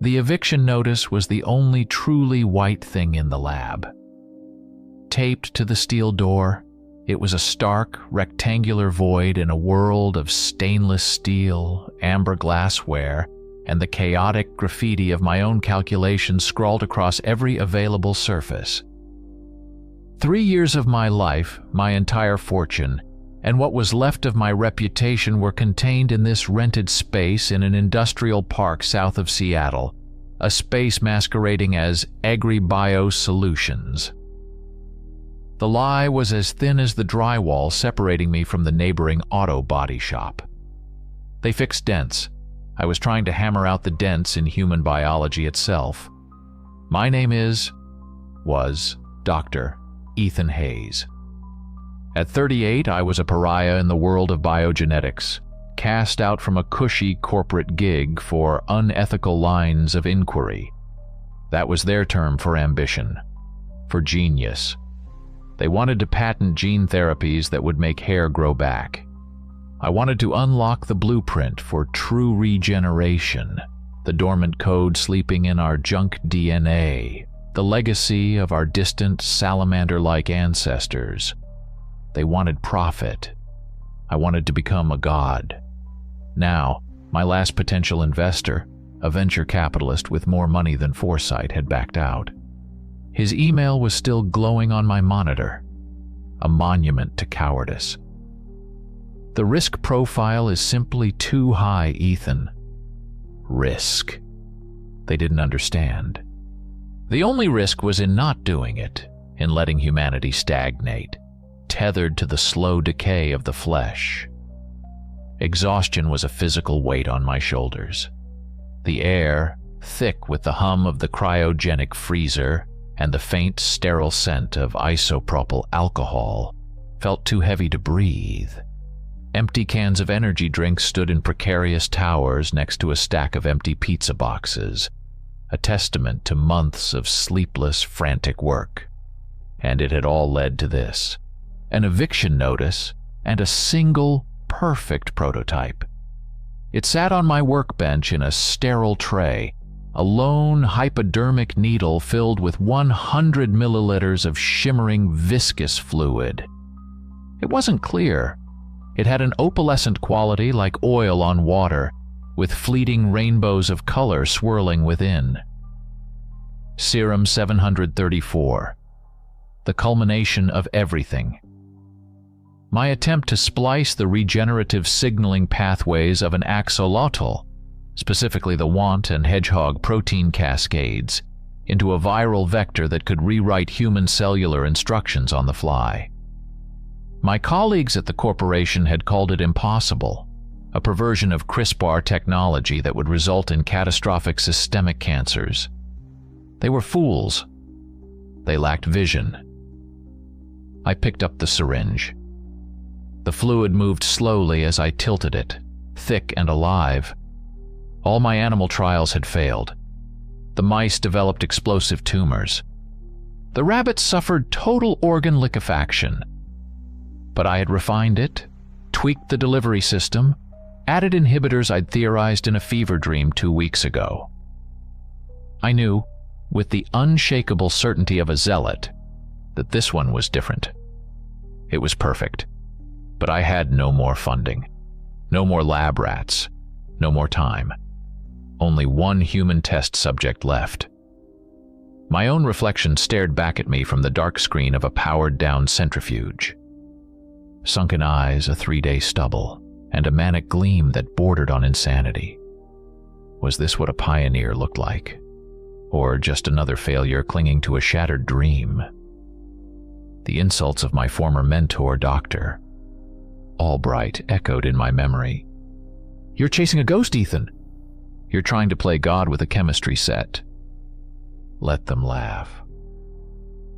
The eviction notice was the only truly white thing in the lab. Taped to the steel door, it was a stark, rectangular void in a world of stainless steel, amber glassware, and the chaotic graffiti of my own calculations scrawled across every available surface. 3 years of my life, my entire fortune, and what was left of my reputation were contained in this rented space in an industrial park south of Seattle, a space masquerading as Agri-Bio Solutions. The lie was as thin as the drywall separating me from the neighboring auto body shop. They fixed dents. I was trying to hammer out the dents in human biology itself. My name was Dr. Ethan Hayes. At 38, I was a pariah in the world of biogenetics, cast out from a cushy corporate gig for unethical lines of inquiry. That was their term for ambition, for genius. They wanted to patent gene therapies that would make hair grow back. I wanted to unlock the blueprint for true regeneration, the dormant code sleeping in our junk DNA, the legacy of our distant salamander-like ancestors. They wanted profit. I wanted to become a god. Now, my last potential investor, a venture capitalist with more money than foresight, had backed out. His email was still glowing on my monitor, a monument to cowardice. The risk profile is simply too high, Ethan. Risk. They didn't understand. The only risk was in not doing it, in letting humanity stagnate, tethered to the slow decay of the flesh. Exhaustion was a physical weight on my shoulders. The air, thick with the hum of the cryogenic freezer and the faint, sterile scent of isopropyl alcohol, felt too heavy to breathe. Empty cans of energy drinks stood in precarious towers next to a stack of empty pizza boxes, a testament to months of sleepless, frantic work. And it had all led to this: an eviction notice and a single, perfect prototype. It sat on my workbench in a sterile tray, a lone hypodermic needle filled with 100 milliliters of shimmering, viscous fluid. It wasn't clear. It had an opalescent quality like oil on water, with fleeting rainbows of color swirling within. Serum 734. The culmination of everything. My attempt to splice the regenerative signaling pathways of an axolotl, specifically the want and hedgehog protein cascades, into a viral vector that could rewrite human cellular instructions on the fly. My colleagues at the corporation had called it impossible, a perversion of CRISPR technology that would result in catastrophic systemic cancers. They were fools. They lacked vision. I picked up the syringe. The fluid moved slowly as I tilted it, thick and alive. All my animal trials had failed. The mice developed explosive tumors. The rabbits suffered total organ liquefaction. But I had refined it, tweaked the delivery system, added inhibitors I'd theorized in a fever dream 2 weeks ago. I knew, with the unshakable certainty of a zealot, that this one was different. It was perfect. But I had no more funding, no more lab rats, no more time. Only one human test subject left. My own reflection stared back at me from the dark screen of a powered-down centrifuge. Sunken eyes, a 3-day stubble, and a manic gleam that bordered on insanity. Was this what a pioneer looked like? Or just another failure clinging to a shattered dream? The insults of my former mentor, Dr. Albright, echoed in my memory. "You're chasing a ghost, Ethan. You're trying to play God with a chemistry set." Let them laugh.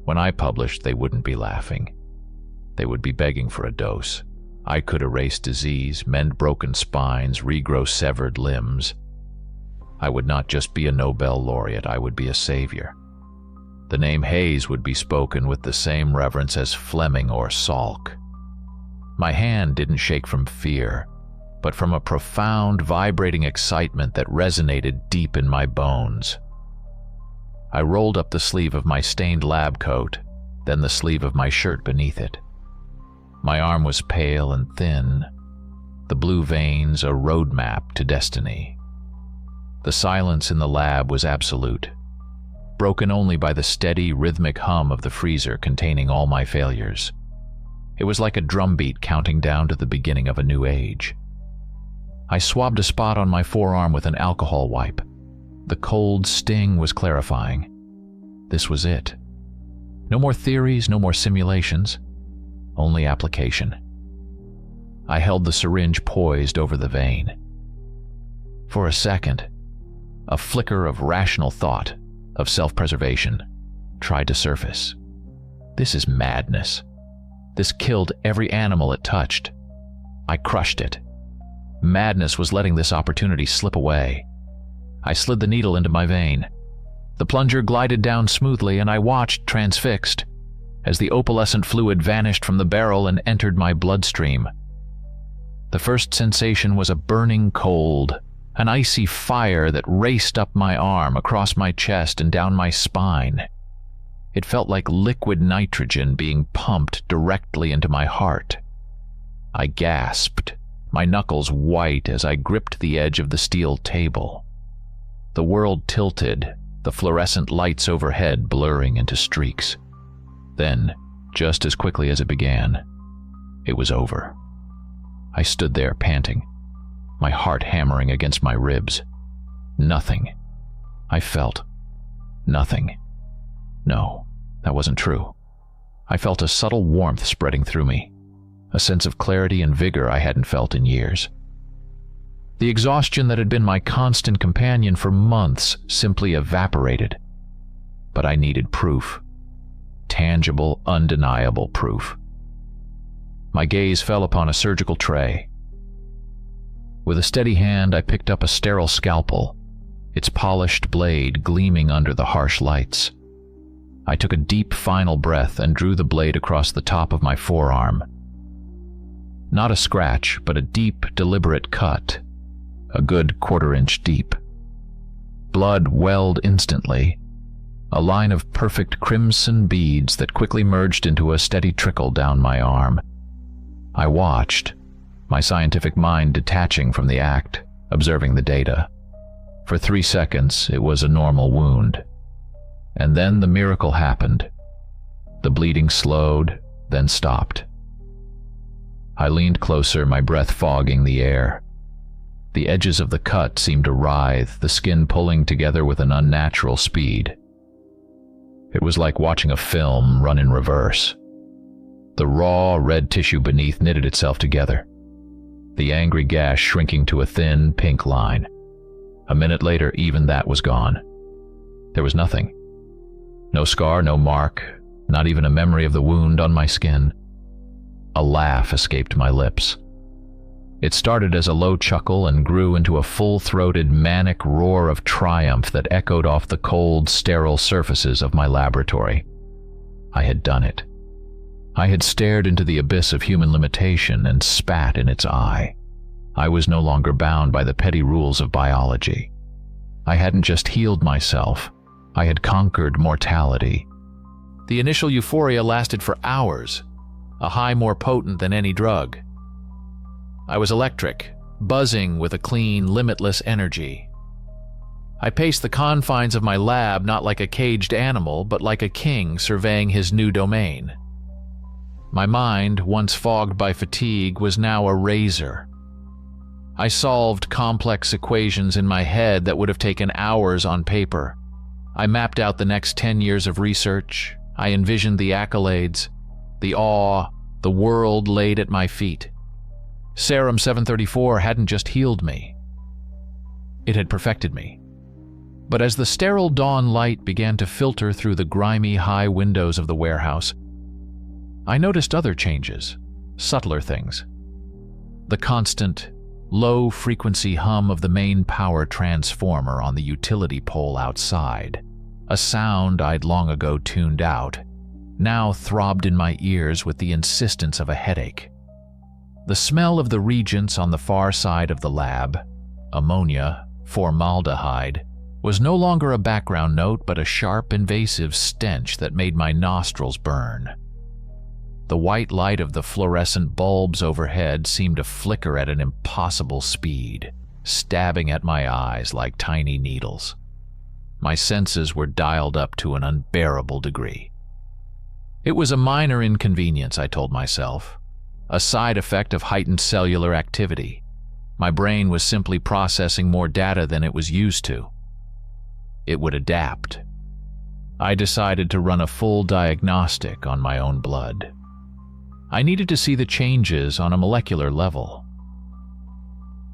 When I published, they wouldn't be laughing. They would be begging for a dose. I could erase disease, mend broken spines, regrow severed limbs. I would not just be a Nobel laureate, I would be a savior. The name Hayes would be spoken with the same reverence as Fleming or Salk. My hand didn't shake from fear. but from a profound, vibrating excitement that resonated deep in my bones. I rolled up the sleeve of my stained lab coat, then the sleeve of my shirt beneath it. My arm was pale and thin, the blue veins a roadmap to destiny. The silence in the lab was absolute, broken only by the steady, rhythmic hum of the freezer containing all my failures. It was like a drumbeat counting down to the beginning of a new age. I swabbed a spot on my forearm with an alcohol wipe. The cold sting was clarifying. This was it. No more theories, no more simulations, only application. I held the syringe poised over the vein. For a second, a flicker of rational thought, of self-preservation, tried to surface. This is madness. This killed every animal it touched. I crushed it. Madness was letting this opportunity slip away. I slid the needle into my vein. The plunger glided down smoothly, and I watched, transfixed, as the opalescent fluid vanished from the barrel and entered my bloodstream. The first sensation was a burning cold, an icy fire that raced up my arm, across my chest, and down my spine. It felt like liquid nitrogen being pumped directly into my heart. I gasped, my knuckles white as I gripped the edge of the steel table. The world tilted, the fluorescent lights overhead blurring into streaks. Then, just as quickly as it began, it was over. I stood there panting, my heart hammering against my ribs. Nothing. I felt nothing. No, that wasn't true. I felt a subtle warmth spreading through me, a sense of clarity and vigor I hadn't felt in years. The exhaustion that had been my constant companion for months simply evaporated. But I needed proof. Tangible, undeniable proof. My gaze fell upon a surgical tray. With a steady hand, I picked up a sterile scalpel, its polished blade gleaming under the harsh lights. I took a deep, final breath and drew the blade across the top of my forearm. Not a scratch, but a deep, deliberate cut, a good quarter-inch deep. Blood welled instantly, a line of perfect crimson beads that quickly merged into a steady trickle down my arm. I watched, my scientific mind detaching from the act, observing the data. For 3 seconds, it was a normal wound. And then the miracle happened. The bleeding slowed, then stopped. I leaned closer, my breath fogging the air. The edges of the cut seemed to writhe, the skin pulling together with an unnatural speed. It was like watching a film run in reverse. The raw, red tissue beneath knitted itself together, the angry gash shrinking to a thin, pink line. A minute later, even that was gone. There was nothing. No scar, no mark, not even a memory of the wound on my skin. A laugh escaped my lips. It started as a low chuckle and grew into a full-throated, manic roar of triumph that echoed off the cold, sterile surfaces of my laboratory. I had done it. I had stared into the abyss of human limitation and spat in its eye. I was no longer bound by the petty rules of biology. I hadn't just healed myself. I had conquered mortality. The initial euphoria lasted for hours, a high more potent than any drug. I was electric, buzzing with a clean, limitless energy. I paced the confines of my lab not like a caged animal, but like a king surveying his new domain. My mind, once fogged by fatigue, was now a razor. I solved complex equations in my head that would have taken hours on paper. I mapped out the next 10 years of research. I envisioned the accolades, the awe, the world laid at my feet. Serum 734 hadn't just healed me. It had perfected me. But as the sterile dawn light began to filter through the grimy high windows of the warehouse, I noticed other changes, subtler things. The constant, low-frequency hum of the main power transformer on the utility pole outside, a sound I'd long ago tuned out, now throbbed in my ears with the insistence of a headache. The smell of the reagents on the far side of the lab, ammonia, formaldehyde, was no longer a background note but a sharp, invasive stench that made my nostrils burn. The white light of the fluorescent bulbs overhead seemed to flicker at an impossible speed, stabbing at my eyes like tiny needles. My senses were dialed up to an unbearable degree. It was a minor inconvenience, I told myself, a side effect of heightened cellular activity. My brain was simply processing more data than it was used to. It would adapt. I decided to run a full diagnostic on my own blood. I needed to see the changes on a molecular level.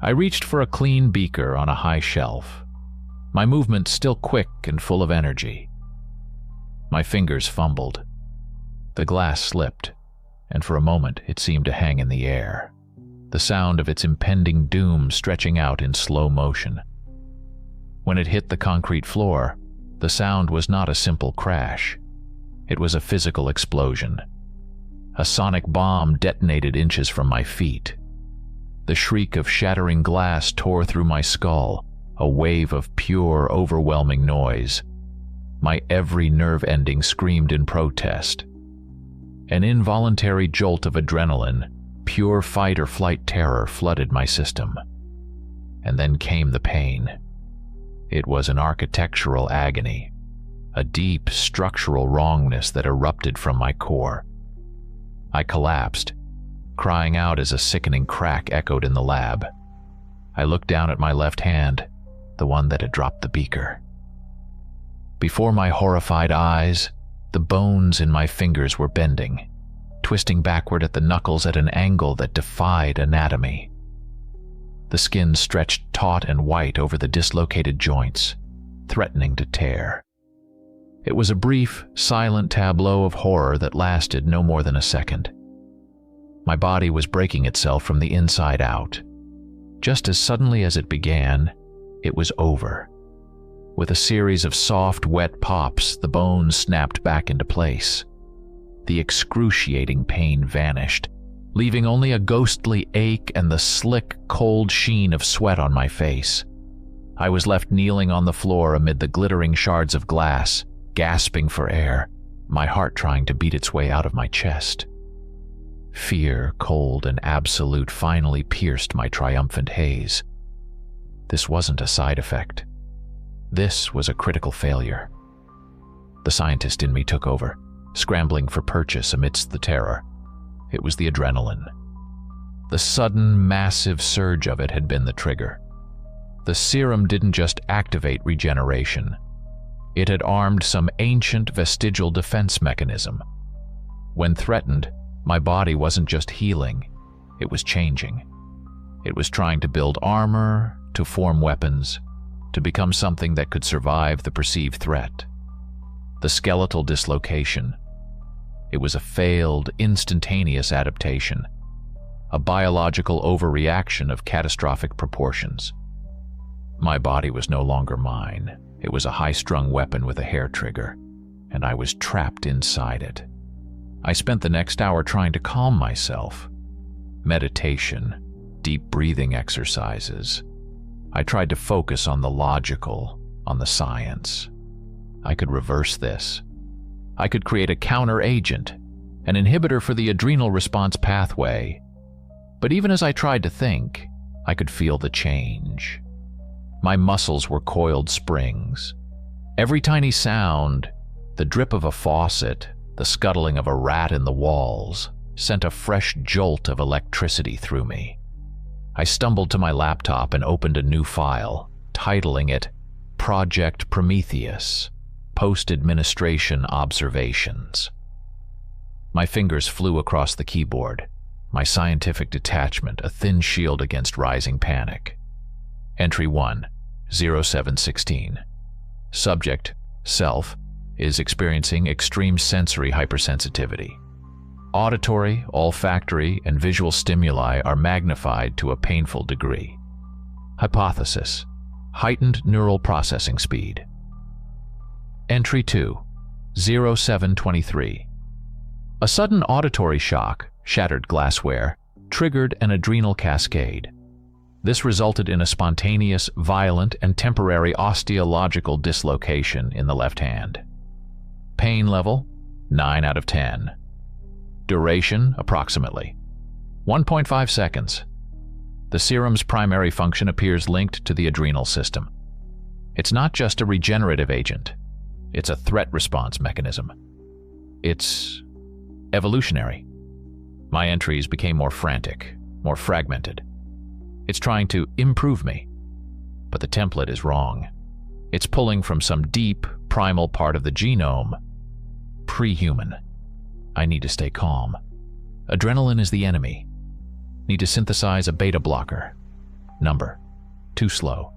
I reached for a clean beaker on a high shelf, my movement still quick and full of energy. My fingers fumbled. The glass slipped, and for a moment it seemed to hang in the air, the sound of its impending doom stretching out in slow motion. When it hit the concrete floor, the sound was not a simple crash. It was a physical explosion. A sonic bomb detonated inches from my feet. The shriek of shattering glass tore through my skull, a wave of pure, overwhelming noise. My every nerve ending screamed in protest. An involuntary jolt of adrenaline, pure fight-or-flight terror flooded my system. And then came the pain. It was an architectural agony, a deep structural wrongness that erupted from my core. I collapsed, crying out as a sickening crack echoed in the lab. I looked down at my left hand, the one that had dropped the beaker. Before my horrified eyes, the bones in my fingers were bending, twisting backward at the knuckles at an angle that defied anatomy. The skin stretched taut and white over the dislocated joints, threatening to tear. It was a brief, silent tableau of horror that lasted no more than a second. My body was breaking itself from the inside out. Just as suddenly as it began, it was over. With a series of soft, wet pops, the bones snapped back into place. The excruciating pain vanished, leaving only a ghostly ache and the slick, cold sheen of sweat on my face. I was left kneeling on the floor amid the glittering shards of glass, gasping for air, my heart trying to beat its way out of my chest. Fear, cold and absolute, finally pierced my triumphant haze. This wasn't a side effect. This was a critical failure. The scientist in me took over, scrambling for purchase amidst the terror. It was the adrenaline. The sudden, massive surge of it had been the trigger. The serum didn't just activate regeneration. It had armed some ancient vestigial defense mechanism. When threatened, my body wasn't just healing, it was changing. It was trying to build armor, to form weapons, to become something that could survive the perceived threat. The skeletal dislocation. It was a failed, instantaneous adaptation, a biological overreaction of catastrophic proportions. My body was no longer mine. It was a high-strung weapon with a hair trigger, and I was trapped inside it. I spent the next hour trying to calm myself. Meditation, deep breathing exercises. I tried to focus on the logical, on the science. I could reverse this. I could create a counter-agent, an inhibitor for the adrenal response pathway. But even as I tried to think, I could feel the change. My muscles were coiled springs. Every tiny sound, the drip of a faucet, the scuttling of a rat in the walls, sent a fresh jolt of electricity through me. I stumbled to my laptop and opened a new file, titling it Project Prometheus, Post-Administration Observations. My fingers flew across the keyboard, my scientific detachment a thin shield against rising panic. Entry 1, 0716. Subject, self, is experiencing extreme sensory hypersensitivity. Auditory, olfactory, and visual stimuli are magnified to a painful degree. Hypothesis: heightened neural processing speed. Entry 2, 0723. A sudden auditory shock, shattered glassware, triggered an adrenal cascade. This resulted in a spontaneous, violent, and temporary osteological dislocation in the left hand. Pain level, 9 out of 10. Duration, approximately 1.5 seconds. The serum's primary function appears linked to the adrenal system. It's not just a regenerative agent. It's a threat response mechanism. It's evolutionary. My entries became more frantic, more fragmented. It's trying to improve me, but the template is wrong. It's pulling from some deep, primal part of the genome. Pre-human. I need to stay calm. Adrenaline is the enemy. Need to synthesize a beta blocker. Number. Too slow.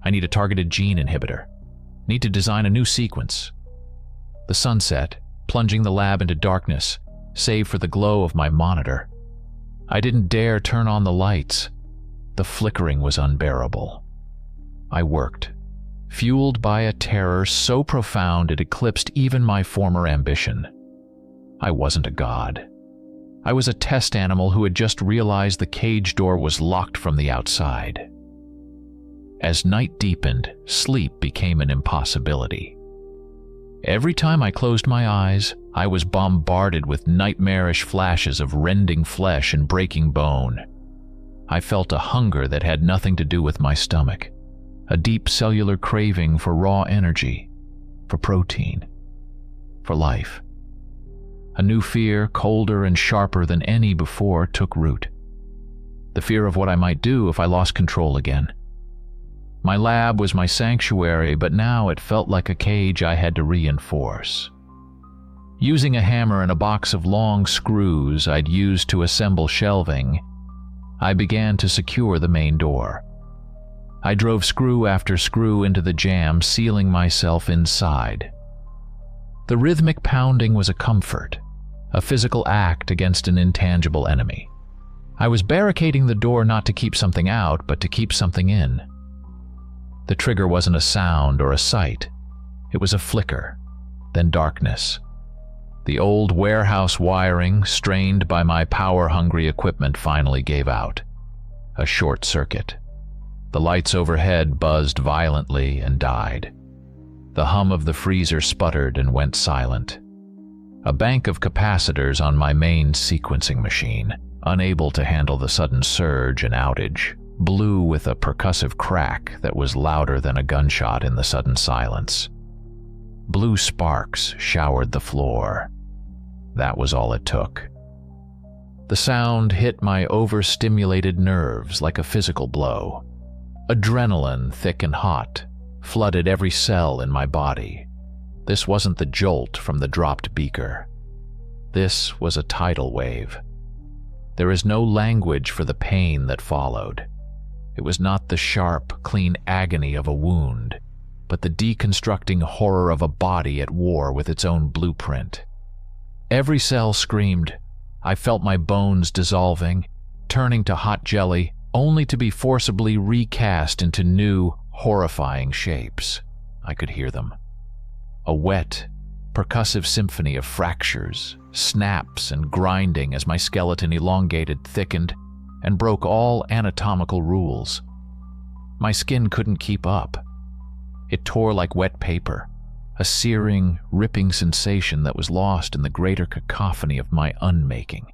I need a targeted gene inhibitor. Need to design a new sequence. The sunset, plunging the lab into darkness, save for the glow of my monitor. I didn't dare turn on the lights. The flickering was unbearable. I worked, fueled by a terror so profound it eclipsed even my former ambition. I wasn't a god. I was a test animal who had just realized the cage door was locked from the outside. As night deepened, sleep became an impossibility. Every time I closed my eyes, I was bombarded with nightmarish flashes of rending flesh and breaking bone. I felt a hunger that had nothing to do with my stomach, a deep cellular craving for raw energy, for protein, for life. A new fear, colder and sharper than any before, took root. The fear of what I might do if I lost control again. My lab was my sanctuary, but now it felt like a cage I had to reinforce. Using a hammer and a box of long screws I'd used to assemble shelving, I began to secure the main door. I drove screw after screw into the jamb, sealing myself inside. The rhythmic pounding was a comfort, a physical act against an intangible enemy. I was barricading the door not to keep something out, but to keep something in. The trigger wasn't a sound or a sight. It was a flicker, then darkness. The old warehouse wiring, strained by my power-hungry equipment, finally gave out. A short circuit. The lights overhead buzzed violently and died. The hum of the freezer sputtered and went silent. A bank of capacitors on my main sequencing machine, unable to handle the sudden surge and outage, blew with a percussive crack that was louder than a gunshot in the sudden silence. Blue sparks showered the floor. That was all it took. The sound hit my overstimulated nerves like a physical blow. Adrenaline, thick and hot, flooded every cell in my body. This wasn't the jolt from the dropped beaker. This was a tidal wave. There is no language for the pain that followed. It was not the sharp, clean agony of a wound, but the deconstructing horror of a body at war with its own blueprint. Every cell screamed. I felt my bones dissolving, turning to hot jelly, only to be forcibly recast into new, horrifying shapes. I could hear them. A wet, percussive symphony of fractures, snaps, and grinding as my skeleton elongated, thickened, and broke all anatomical rules. My skin couldn't keep up. It tore like wet paper, a searing, ripping sensation that was lost in the greater cacophony of my unmaking.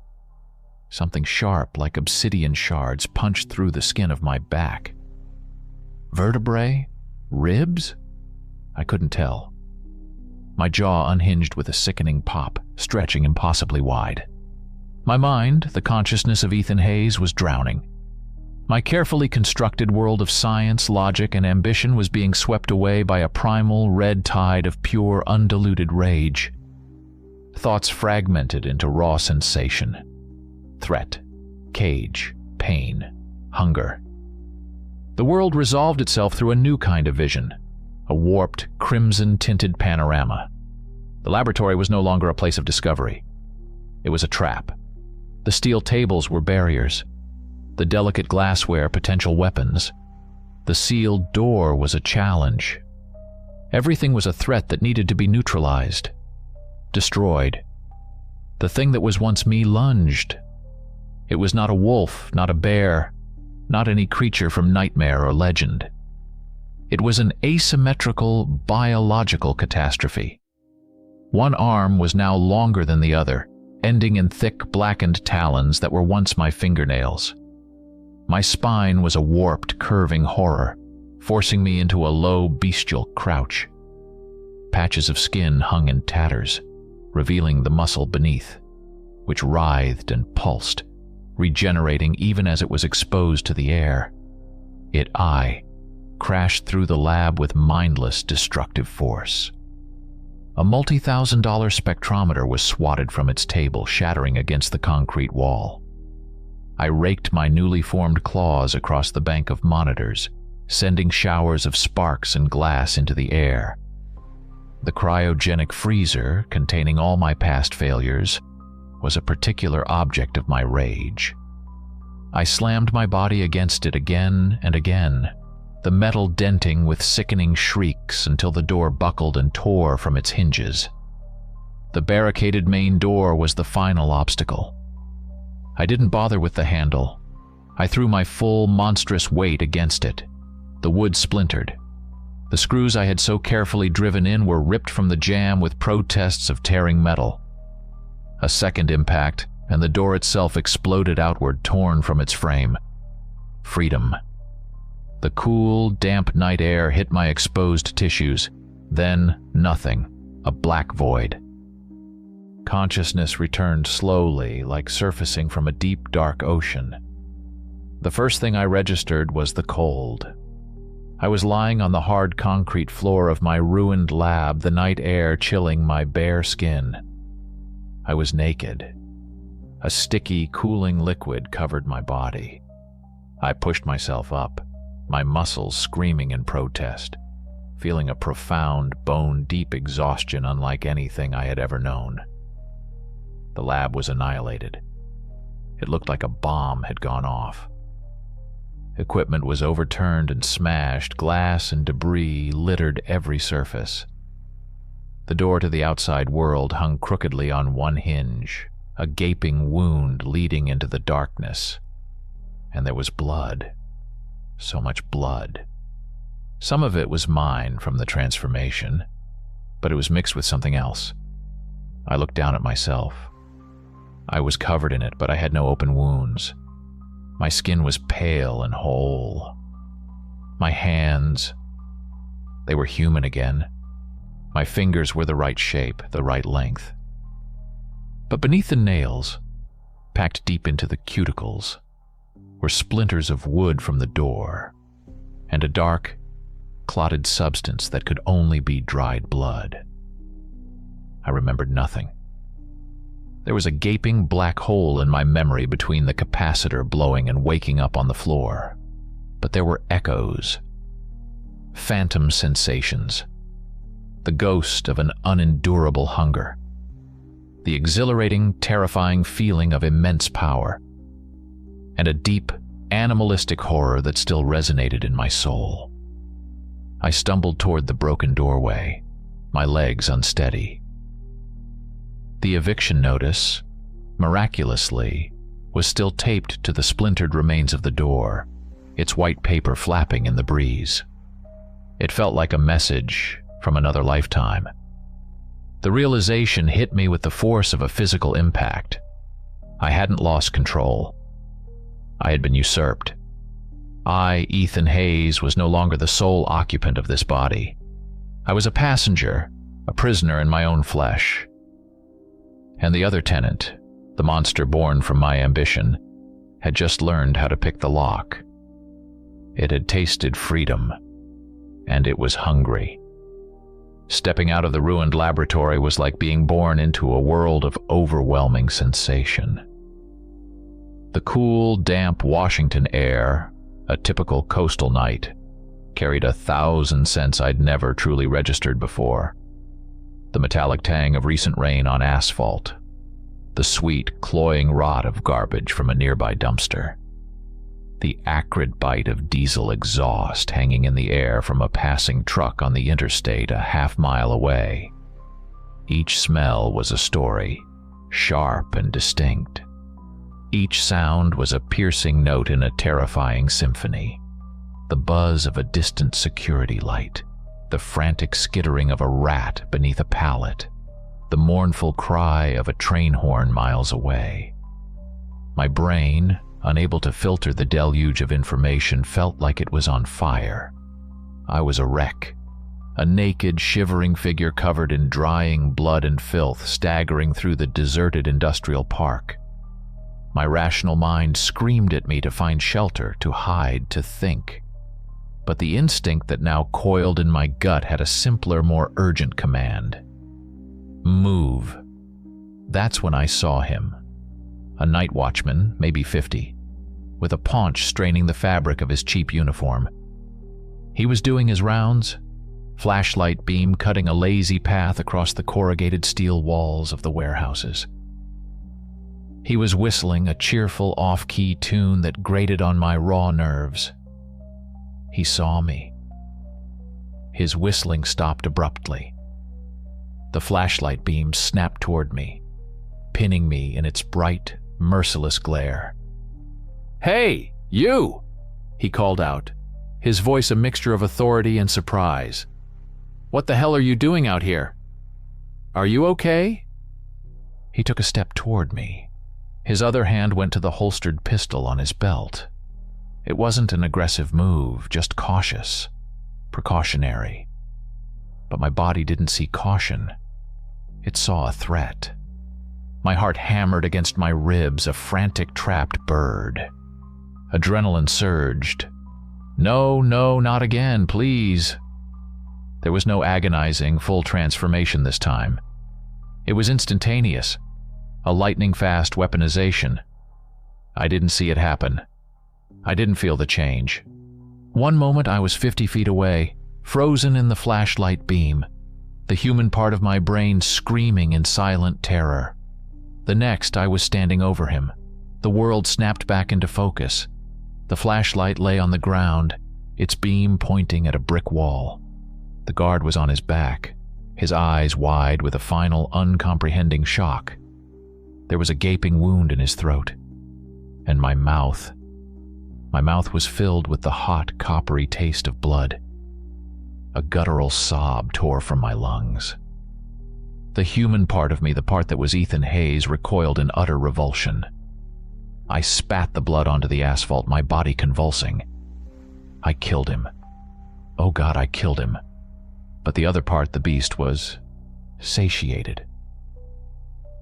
Something sharp like obsidian shards punched through the skin of my back. Vertebrae? Ribs? I couldn't tell. My jaw unhinged with a sickening pop, stretching impossibly wide. My mind, the consciousness of Ethan Hayes, was drowning. My carefully constructed world of science, logic, and ambition was being swept away by a primal red tide of pure, undiluted rage. Thoughts fragmented into raw sensation. Threat, cage, pain, hunger. The world resolved itself through a new kind of vision, a warped, crimson-tinted panorama. The laboratory was no longer a place of discovery. It was a trap. The steel tables were barriers. The delicate glassware potential weapons. The sealed door was a challenge. Everything was a threat that needed to be neutralized, destroyed. The thing that was once me lunged. It was not a wolf, not a bear, not any creature from nightmare or legend. It was an asymmetrical biological catastrophe. One arm was now longer than the other, ending in thick, blackened talons that were once my fingernails. My spine was a warped, curving horror, forcing me into a low, bestial crouch. Patches of skin hung in tatters, revealing the muscle beneath, which writhed and pulsed, regenerating even as it was exposed to the air. I crashed through the lab with mindless, destructive force. A multi-$1,000 spectrometer was swatted from its table, shattering against the concrete wall. I raked my newly formed claws across the bank of monitors, sending showers of sparks and glass into the air. The cryogenic freezer, containing all my past failures, was a particular object of my rage. I slammed my body against it again and again, the metal denting with sickening shrieks until the door buckled and tore from its hinges. The barricaded main door was the final obstacle. I didn't bother with the handle. I threw my full, monstrous weight against it. The wood splintered. The screws I had so carefully driven in were ripped from the jamb with protests of tearing metal. A second impact, and the door itself exploded outward, torn from its frame. Freedom. The cool, damp night air hit my exposed tissues. Then, nothing. A black void. Consciousness returned slowly, like surfacing from a deep, dark ocean. The first thing I registered was the cold. I was lying on the hard concrete floor of my ruined lab, the night air chilling my bare skin. I was naked. A sticky, cooling liquid covered my body. I pushed myself up, my muscles screaming in protest, feeling a profound, bone-deep exhaustion unlike anything I had ever known. The lab was annihilated. It looked like a bomb had gone off. Equipment was overturned and smashed, glass and debris littered every surface. The door to the outside world hung crookedly on one hinge, a gaping wound leading into the darkness. And there was blood. So much blood. Some of it was mine from the transformation, but it was mixed with something else. I looked down at myself. I was covered in it, but I had no open wounds. My skin was pale and whole. My hands, they were human again. My fingers were the right shape, the right length. But beneath the nails, packed deep into the cuticles, were splinters of wood from the door, and a dark, clotted substance that could only be dried blood. I remembered nothing. There was a gaping black hole in my memory between the capacitor blowing and waking up on the floor. But there were echoes, phantom sensations, the ghost of an unendurable hunger, the exhilarating, terrifying feeling of immense power, and a deep, animalistic horror that still resonated in my soul. I stumbled toward the broken doorway, my legs unsteady. The eviction notice, miraculously, was still taped to the splintered remains of the door, its white paper flapping in the breeze. It felt like a message from another lifetime. The realization hit me with the force of a physical impact. I hadn't lost control. I had been usurped. I, Ethan Hayes, was no longer the sole occupant of this body. I was a passenger, a prisoner in my own flesh. And the other tenant, the monster born from my ambition, had just learned how to pick the lock. It had tasted freedom, and it was hungry. Stepping out of the ruined laboratory was like being born into a world of overwhelming sensation. The cool, damp Washington air, a typical coastal night, carried 1,000 scents I'd never truly registered before. The metallic tang of recent rain on asphalt, the sweet, cloying rot of garbage from a nearby dumpster, the acrid bite of diesel exhaust hanging in the air from a passing truck on the interstate a half-mile away. Each smell was a story, sharp and distinct. Each sound was a piercing note in a terrifying symphony. The buzz of a distant security light, the frantic skittering of a rat beneath a pallet, the mournful cry of a train horn miles away. My brain, unable to filter the deluge of information, felt like it was on fire. I was a wreck, a naked, shivering figure covered in drying blood and filth, staggering through the deserted industrial park. My rational mind screamed at me to find shelter, to hide, to think. But the instinct that now coiled in my gut had a simpler, more urgent command. Move. That's when I saw him. A night watchman, maybe 50, with a paunch straining the fabric of his cheap uniform. He was doing his rounds, flashlight beam cutting a lazy path across the corrugated steel walls of the warehouses. He was whistling a cheerful off-key tune that grated on my raw nerves. He saw me. His whistling stopped abruptly. The flashlight beam snapped toward me, pinning me in its bright, merciless glare. "Hey, you!" he called out, his voice a mixture of authority and surprise. "What the hell are you doing out here? Are you okay?" He took a step toward me. His other hand went to the holstered pistol on his belt. It wasn't an aggressive move, just cautious, precautionary. But my body didn't see caution. It saw a threat. My heart hammered against my ribs, a frantic trapped bird. Adrenaline surged. No, not again, please. There was no agonizing, full transformation this time. It was instantaneous, a lightning-fast weaponization. I didn't see it happen. I didn't feel the change. One moment I was 50 feet away, frozen in the flashlight beam, the human part of my brain screaming in silent terror. The next, I was standing over him. The world snapped back into focus. The flashlight lay on the ground, its beam pointing at a brick wall. The guard was on his back, his eyes wide with a final, uncomprehending shock. There was a gaping wound in his throat. And my mouth was filled with the hot, coppery taste of blood. A guttural sob tore from my lungs. The human part of me, the part that was Ethan Hayes, recoiled in utter revulsion. I spat the blood onto the asphalt, my body convulsing. I killed him. Oh God, I killed him. But the other part, the beast, was satiated.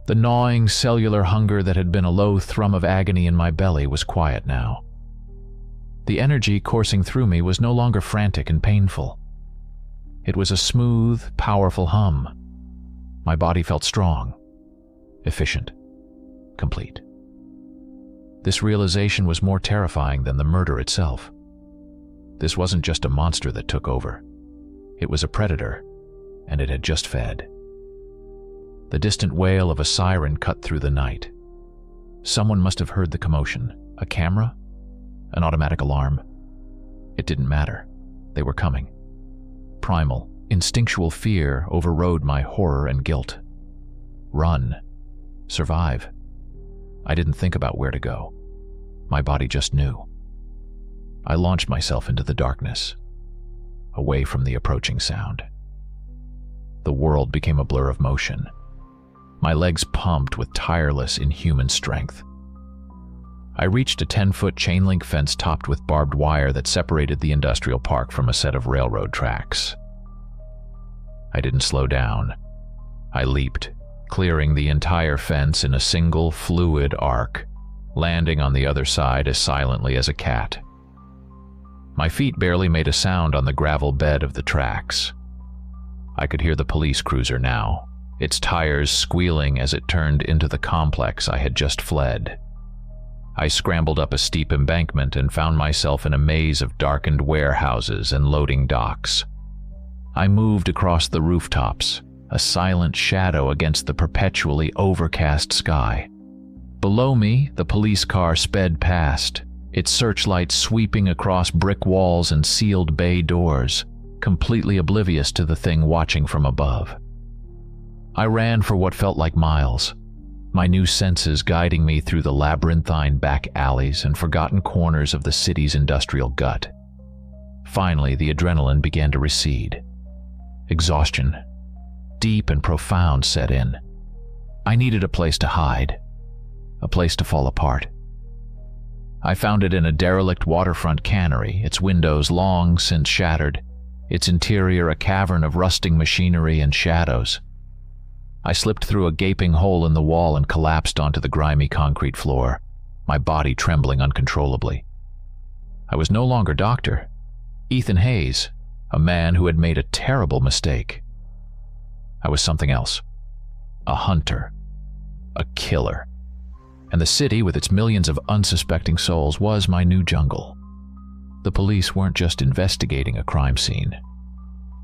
The gnawing cellular hunger that had been a low thrum of agony in my belly was quiet now. The energy coursing through me was no longer frantic and painful. It was a smooth, powerful hum. My body felt strong, efficient, complete. This realization was more terrifying than the murder itself. This wasn't just a monster that took over. It was a predator, and it had just fed. The distant wail of a siren cut through the night. Someone must have heard the commotion. A camera? An automatic alarm? It didn't matter. They were coming. Primal, instinctual fear overrode my horror and guilt. Run. Survive. I didn't think about where to go. My body just knew. I launched myself into the darkness, away from the approaching sound. The world became a blur of motion. My legs pumped with tireless, inhuman strength. I reached a 10-foot chain-link fence topped with barbed wire that separated the industrial park from a set of railroad tracks. I didn't slow down. I leaped, clearing the entire fence in a single, fluid arc, landing on the other side as silently as a cat. My feet barely made a sound on the gravel bed of the tracks. I could hear the police cruiser now, its tires squealing as it turned into the complex I had just fled. I scrambled up a steep embankment and found myself in a maze of darkened warehouses and loading docks. I moved across the rooftops, a silent shadow against the perpetually overcast sky. Below me, the police car sped past, its searchlight sweeping across brick walls and sealed bay doors, completely oblivious to the thing watching from above. I ran for what felt like miles, my new senses guiding me through the labyrinthine back alleys and forgotten corners of the city's industrial gut. Finally, the adrenaline began to recede. Exhaustion, deep and profound, set in. I needed a place to hide, a place to fall apart. I found it in a derelict waterfront cannery, its windows long since shattered, its interior a cavern of rusting machinery and shadows. I slipped through a gaping hole in the wall and collapsed onto the grimy concrete floor, my body trembling uncontrollably. I was no longer Dr. Ethan Hayes, a man who had made a terrible mistake. I was something else. A hunter. A killer. And the city, with its millions of unsuspecting souls, was my new jungle. The police weren't just investigating a crime scene.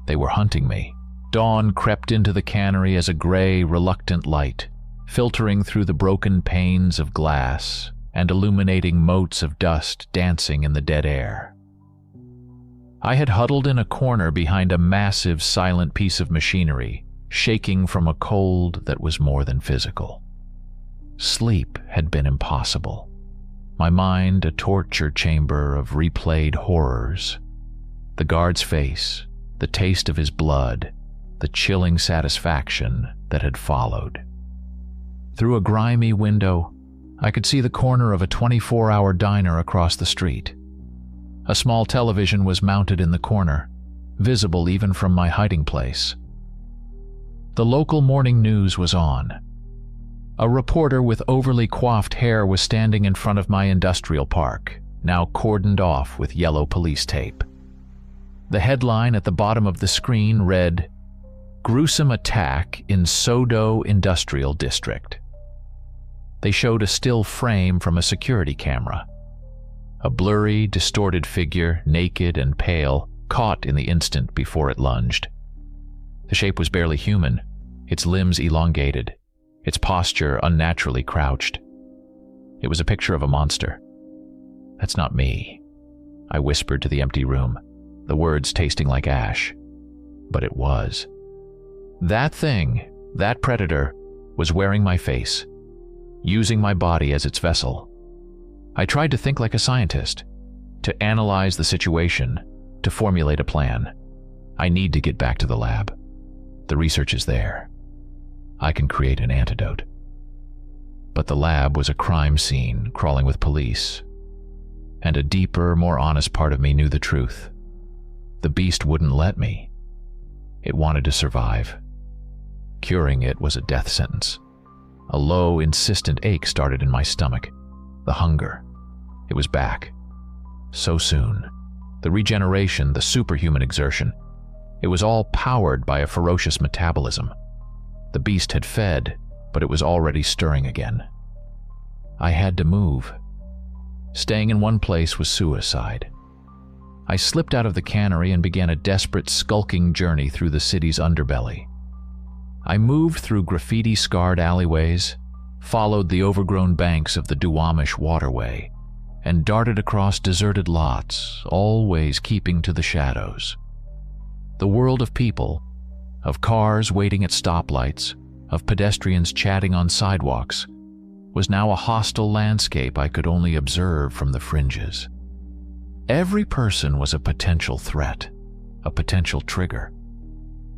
They were hunting me. Dawn crept into the cannery as a gray, reluctant light, filtering through the broken panes of glass and illuminating motes of dust dancing in the dead air. I had huddled in a corner behind a massive, silent piece of machinery, shaking from a cold that was more than physical. Sleep had been impossible. My mind a torture chamber of replayed horrors. The guard's face, the taste of his blood, the chilling satisfaction that had followed. Through a grimy window, I could see the corner of a 24-hour diner across the street. A small television was mounted in the corner, visible even from my hiding place. The local morning news was on. A reporter with overly coiffed hair was standing in front of my industrial park, now cordoned off with yellow police tape. The headline at the bottom of the screen read, "Gruesome Attack in Sodo Industrial District." They showed a still frame from a security camera. A blurry, distorted figure, naked and pale, caught in the instant before it lunged. The shape was barely human, its limbs elongated, its posture unnaturally crouched. It was a picture of a monster. "That's not me," I whispered to the empty room, the words tasting like ash. But it was. That thing, that predator, was wearing my face, using my body as its vessel. I tried to think like a scientist, to analyze the situation, to formulate a plan. I need to get back to the lab. The research is there. I can create an antidote. But the lab was a crime scene crawling with police. And a deeper, more honest part of me knew the truth. The beast wouldn't let me. It wanted to survive. Curing it was a death sentence. A low, insistent ache started in my stomach. The hunger. It was back. So soon. The regeneration, the superhuman exertion. It was all powered by a ferocious metabolism. The beast had fed, but it was already stirring again. I had to move. Staying in one place was suicide. I slipped out of the cannery and began a desperate, skulking journey through the city's underbelly. I moved through graffiti-scarred alleyways, followed the overgrown banks of the Duwamish waterway, and darted across deserted lots, always keeping to the shadows. The world of people, of cars waiting at stoplights, of pedestrians chatting on sidewalks, was now a hostile landscape I could only observe from the fringes. Every person was a potential threat, a potential trigger,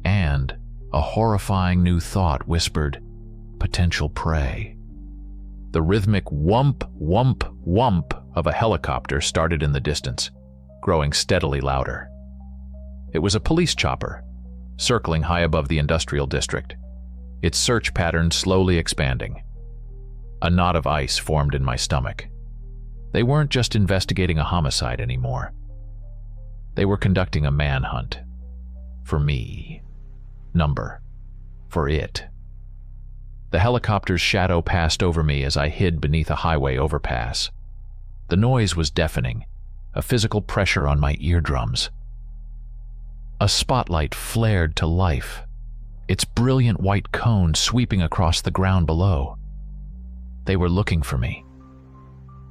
and a horrifying new thought whispered, potential prey. The rhythmic whump, whump, whump of a helicopter started in the distance, growing steadily louder. It was a police chopper, circling high above the industrial district, its search pattern slowly expanding. A knot of ice formed in my stomach. They weren't just investigating a homicide anymore. They were conducting a manhunt. For me. Number. For it. The helicopter's shadow passed over me as I hid beneath a highway overpass. The noise was deafening, a physical pressure on my eardrums. A spotlight flared to life, its brilliant white cone sweeping across the ground below. They were looking for me.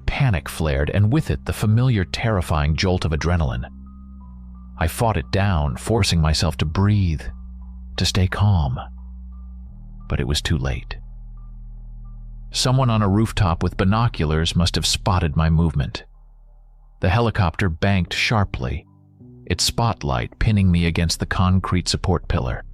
Panic flared, and with it the familiar, terrifying jolt of adrenaline. I fought it down, forcing myself to breathe, to stay calm. But it was too late. Someone on a rooftop with binoculars must have spotted my movement. The helicopter banked sharply, its spotlight pinning me against the concrete support pillar.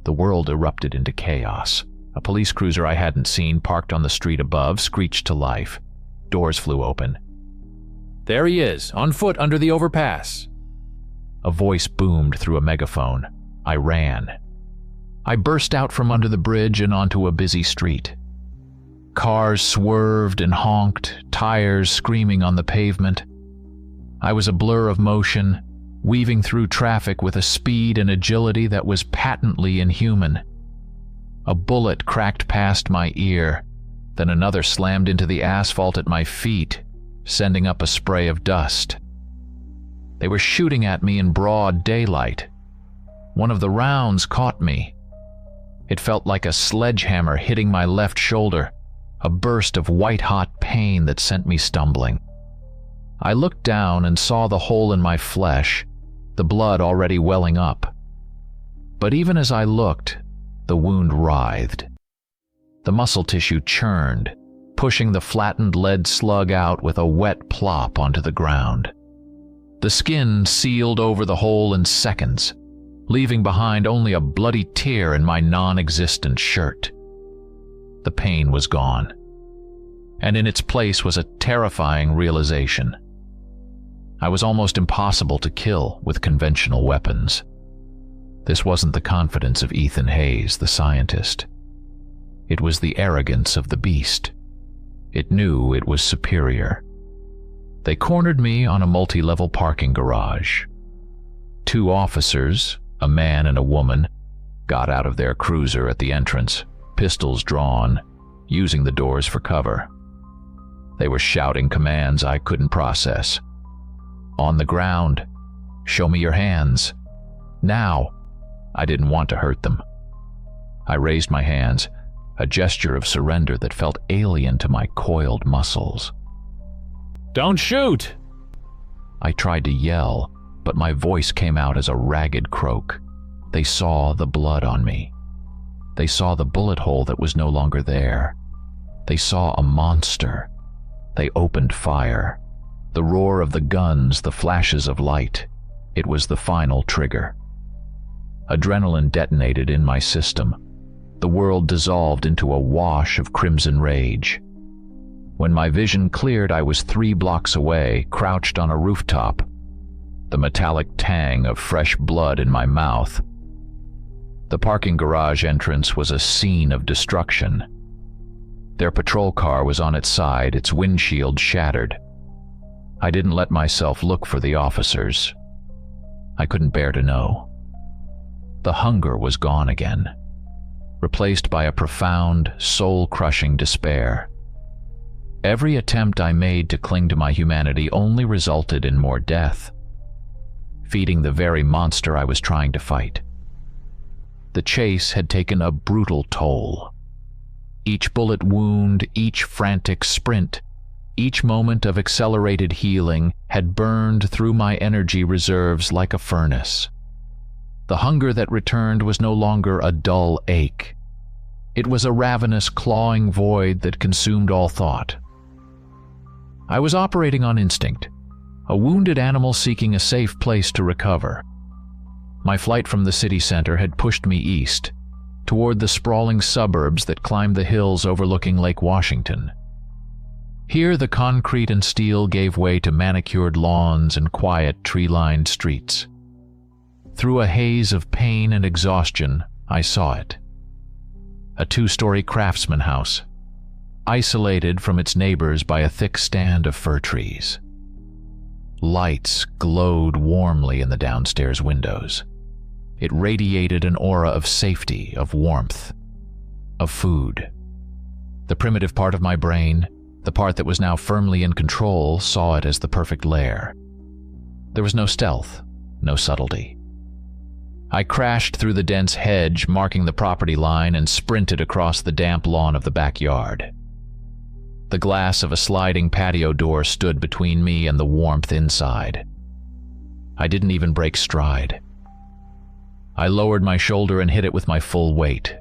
The world erupted into chaos. A police cruiser I hadn't seen, parked on the street above, screeched to life. Doors flew open. "There he is, on foot under the overpass." A voice boomed through a megaphone. I ran. I burst out from under the bridge and onto a busy street. Cars swerved and honked, tires screaming on the pavement. I was a blur of motion, weaving through traffic with a speed and agility that was patently inhuman. A bullet cracked past my ear, then another slammed into the asphalt at my feet, sending up a spray of dust. They were shooting at me in broad daylight. One of the rounds caught me. It felt like a sledgehammer hitting my left shoulder, a burst of white-hot pain that sent me stumbling. I looked down and saw the hole in my flesh, the blood already welling up. But even as I looked, the wound writhed. The muscle tissue churned, pushing the flattened lead slug out with a wet plop onto the ground. The skin sealed over the hole in seconds, leaving behind only a bloody tear in my non-existent shirt. The pain was gone, and in its place was a terrifying realization. I was almost impossible to kill with conventional weapons. This wasn't the confidence of Ethan Hayes, the scientist. It was the arrogance of the beast. It knew it was superior. They cornered me on a multi-level parking garage. 2 officers, a man and a woman, got out of their cruiser at the entrance, pistols drawn, using the doors for cover. They were shouting commands I couldn't process. On the ground. Show me your hands. Now. I didn't want to hurt them. I raised my hands, a gesture of surrender that felt alien to my coiled muscles. "Don't shoot!" I tried to yell, but my voice came out as a ragged croak. They saw the blood on me. They saw the bullet hole that was no longer there. They saw a monster. They opened fire. The roar of the guns, the flashes of light. It was the final trigger. Adrenaline detonated in my system. The world dissolved into a wash of crimson rage. When my vision cleared, I was 3 blocks away, crouched on a rooftop, the metallic tang of fresh blood in my mouth. The parking garage entrance was a scene of destruction. Their patrol car was on its side, its windshield shattered. I didn't let myself look for the officers. I couldn't bear to know. The hunger was gone again, replaced by a profound, soul-crushing despair. Every attempt I made to cling to my humanity only resulted in more death, feeding the very monster I was trying to fight. The chase had taken a brutal toll. Each bullet wound, each frantic sprint, each moment of accelerated healing had burned through my energy reserves like a furnace. The hunger that returned was no longer a dull ache. It was a ravenous, clawing void that consumed all thought. I was operating on instinct, a wounded animal seeking a safe place to recover. My flight from the city center had pushed me east, toward the sprawling suburbs that climbed the hills overlooking Lake Washington. Here the concrete and steel gave way to manicured lawns and quiet, tree-lined streets. Through a haze of pain and exhaustion, I saw it. A 2-story craftsman house, isolated from its neighbors by a thick stand of fir trees. Lights glowed warmly in the downstairs windows. It radiated an aura of safety, of warmth, of food. The primitive part of my brain, the part that was now firmly in control, saw it as the perfect lair. There was no stealth, no subtlety. I crashed through the dense hedge marking the property line and sprinted across the damp lawn of the backyard. The glass of a sliding patio door stood between me and the warmth inside. I didn't even break stride. I lowered my shoulder and hit it with my full weight.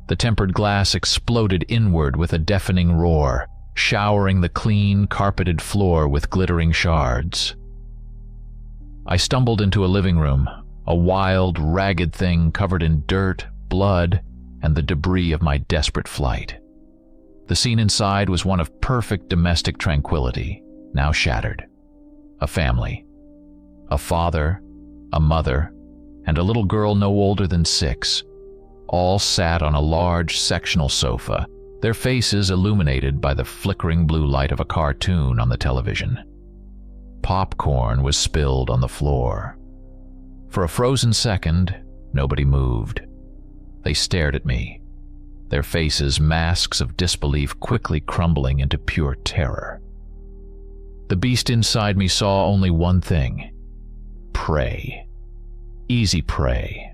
The tempered glass exploded inward with a deafening roar, showering the clean, carpeted floor with glittering shards. I stumbled into a living room, a wild, ragged thing covered in dirt, blood, and the debris of my desperate flight. The scene inside was one of perfect domestic tranquility, now shattered. A family. A father, a mother, and a little girl no older than 6, all sat on a large sectional sofa, their faces illuminated by the flickering blue light of a cartoon on the television. Popcorn was spilled on the floor. For a frozen second, nobody moved. They stared at me, their faces masks of disbelief quickly crumbling into pure terror. The beast inside me saw only one thing: prey. Easy prey.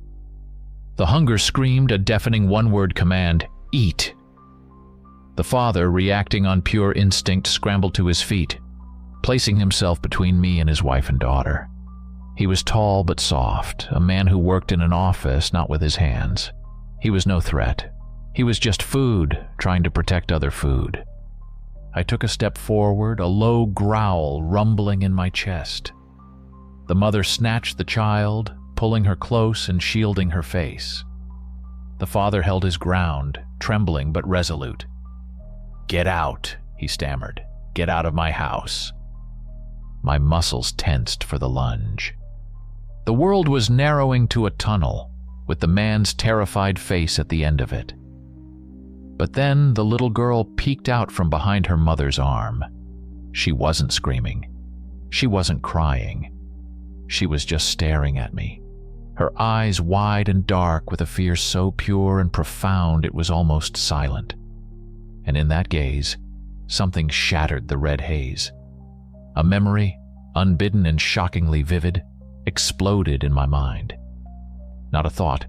The hunger screamed a deafening one-word command: eat. The father, reacting on pure instinct, scrambled to his feet, placing himself between me and his wife and daughter. He was tall but soft, a man who worked in an office, not with his hands. He was no threat. He was just food, trying to protect other food. I took a step forward, a low growl rumbling in my chest. The mother snatched the child, pulling her close and shielding her face. The father held his ground, trembling but resolute. "Get out," he stammered. "Get out of my house." My muscles tensed for the lunge. The world was narrowing to a tunnel, with the man's terrified face at the end of it. But then the little girl peeked out from behind her mother's arm. She wasn't screaming. She wasn't crying. She was just staring at me, her eyes wide and dark with a fear so pure and profound it was almost silent. And in that gaze, something shattered the red haze. A memory, unbidden and shockingly vivid, exploded in my mind. Not a thought,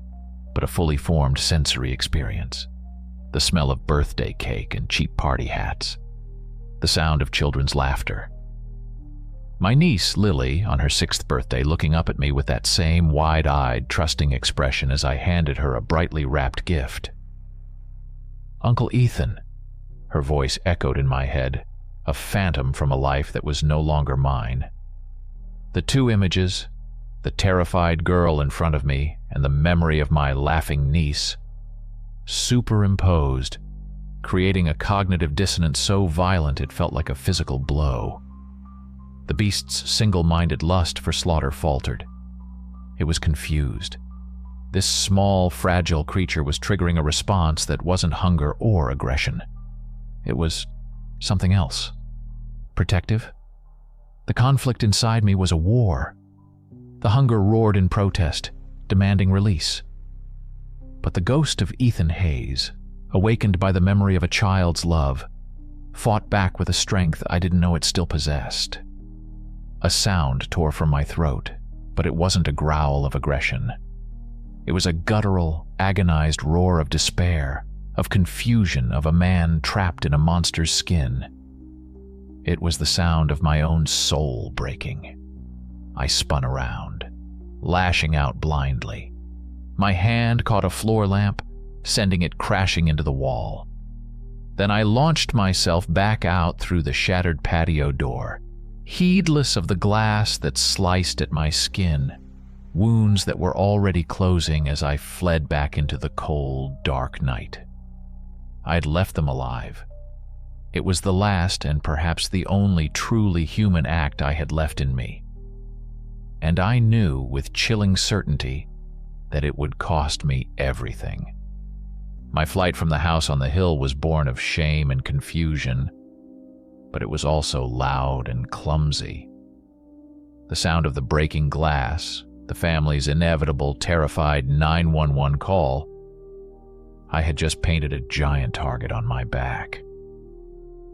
but a fully formed sensory experience. The smell of birthday cake and cheap party hats. The sound of children's laughter. My niece, Lily, on her 6th birthday, looking up at me with that same wide-eyed, trusting expression as I handed her a brightly wrapped gift. "Uncle Ethan," her voice echoed in my head, a phantom from a life that was no longer mine. The two images, the terrified girl in front of me and the memory of my laughing niece, superimposed, creating a cognitive dissonance so violent it felt like a physical blow. The beast's single-minded lust for slaughter faltered. It was confused. This small, fragile creature was triggering a response that wasn't hunger or aggression. It was something else. Protective? The conflict inside me was a war. The hunger roared in protest, demanding release. But the ghost of Ethan Hayes, awakened by the memory of a child's love, fought back with a strength I didn't know it still possessed. A sound tore from my throat, but it wasn't a growl of aggression. It was a guttural, agonized roar of despair, of confusion, of a man trapped in a monster's skin. It was the sound of my own soul breaking. I spun around, lashing out blindly. My hand caught a floor lamp, sending it crashing into the wall. Then I launched myself back out through the shattered patio door, heedless of the glass that sliced at my skin, wounds that were already closing as I fled back into the cold, dark night. I'd left them alive. It was the last and perhaps the only truly human act I had left in me. And I knew with chilling certainty that it would cost me everything. My flight from the house on the hill was born of shame and confusion, but it was also loud and clumsy. The sound of the breaking glass, the family's inevitable, terrified 911 call. I had just painted a giant target on my back.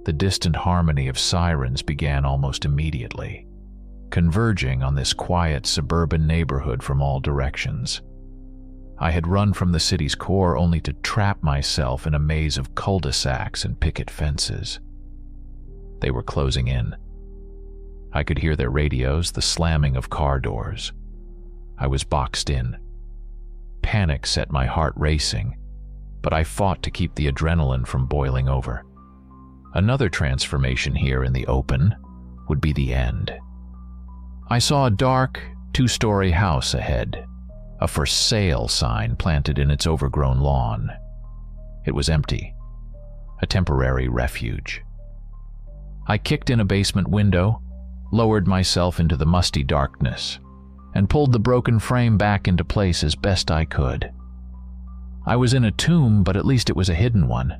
The distant harmony of sirens began almost immediately, converging on this quiet suburban neighborhood from all directions. I had run from the city's core only to trap myself in a maze of cul-de-sacs and picket fences. They were closing in. I could hear their radios, the slamming of car doors. I was boxed in. Panic set my heart racing. but I fought to keep the adrenaline from boiling over. Another transformation here in the open would be the end. I saw a dark, two-story house ahead, a for sale sign planted in its overgrown lawn. It was empty, a temporary refuge. I kicked in a basement window, lowered myself into the musty darkness, and pulled the broken frame back into place as best I could. I was in a tomb, but at least it was a hidden one.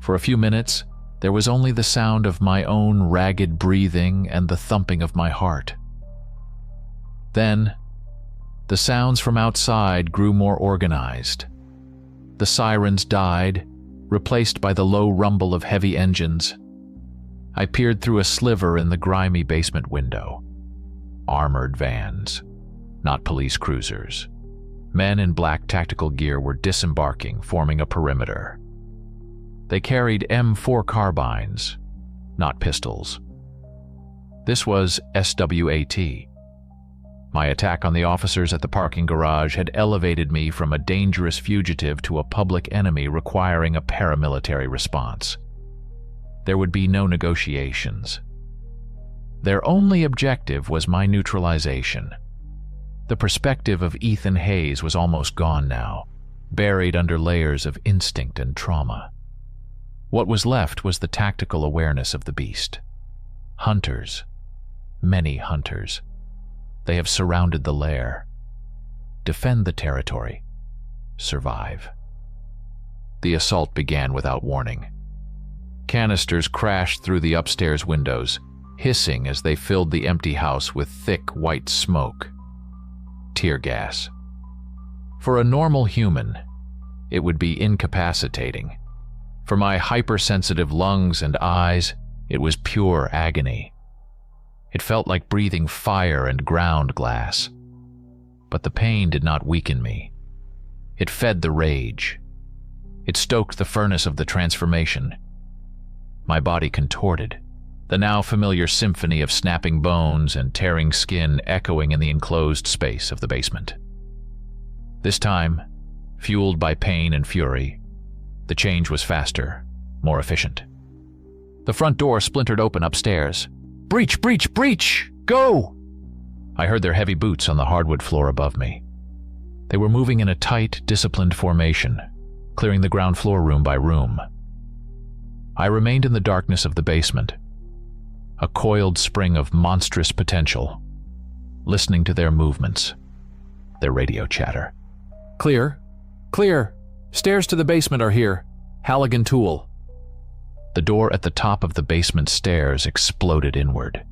For a few minutes, there was only the sound of my own ragged breathing and the thumping of my heart. Then, the sounds from outside grew more organized. The sirens died, replaced by the low rumble of heavy engines. I peered through a sliver in the grimy basement window. Armored vans, not police cruisers. Men in black tactical gear were disembarking, forming a perimeter. They carried M4 carbines, not pistols. This was SWAT. My attack on the officers at the parking garage had elevated me from a dangerous fugitive to a public enemy requiring a paramilitary response. There would be no negotiations. Their only objective was my neutralization. The perspective of Ethan Hayes was almost gone now, buried under layers of instinct and trauma. What was left was the tactical awareness of the beast. Hunters. Many hunters. They have surrounded the lair. Defend the territory. Survive. The assault began without warning. Canisters crashed through the upstairs windows, hissing as they filled the empty house with thick white smoke. Tear gas. For a normal human, it would be incapacitating. For my hypersensitive lungs and eyes, it was pure agony. It felt like breathing fire and ground glass. But the pain did not weaken me. It fed the rage. It stoked the furnace of the transformation. My body contorted, the now familiar symphony of snapping bones and tearing skin echoing in the enclosed space of the basement. This time, fueled by pain and fury, the change was faster, more efficient. The front door splintered open upstairs. "Breach! Breach! Breach! Go!" I heard their heavy boots on the hardwood floor above me. They were moving in a tight, disciplined formation, clearing the ground floor room by room. I remained in the darkness of the basement, a coiled spring of monstrous potential, listening to their movements, their radio chatter. "Clear! Clear! Stairs to the basement are here. Halligan Tool." The door at the top of the basement stairs exploded inward.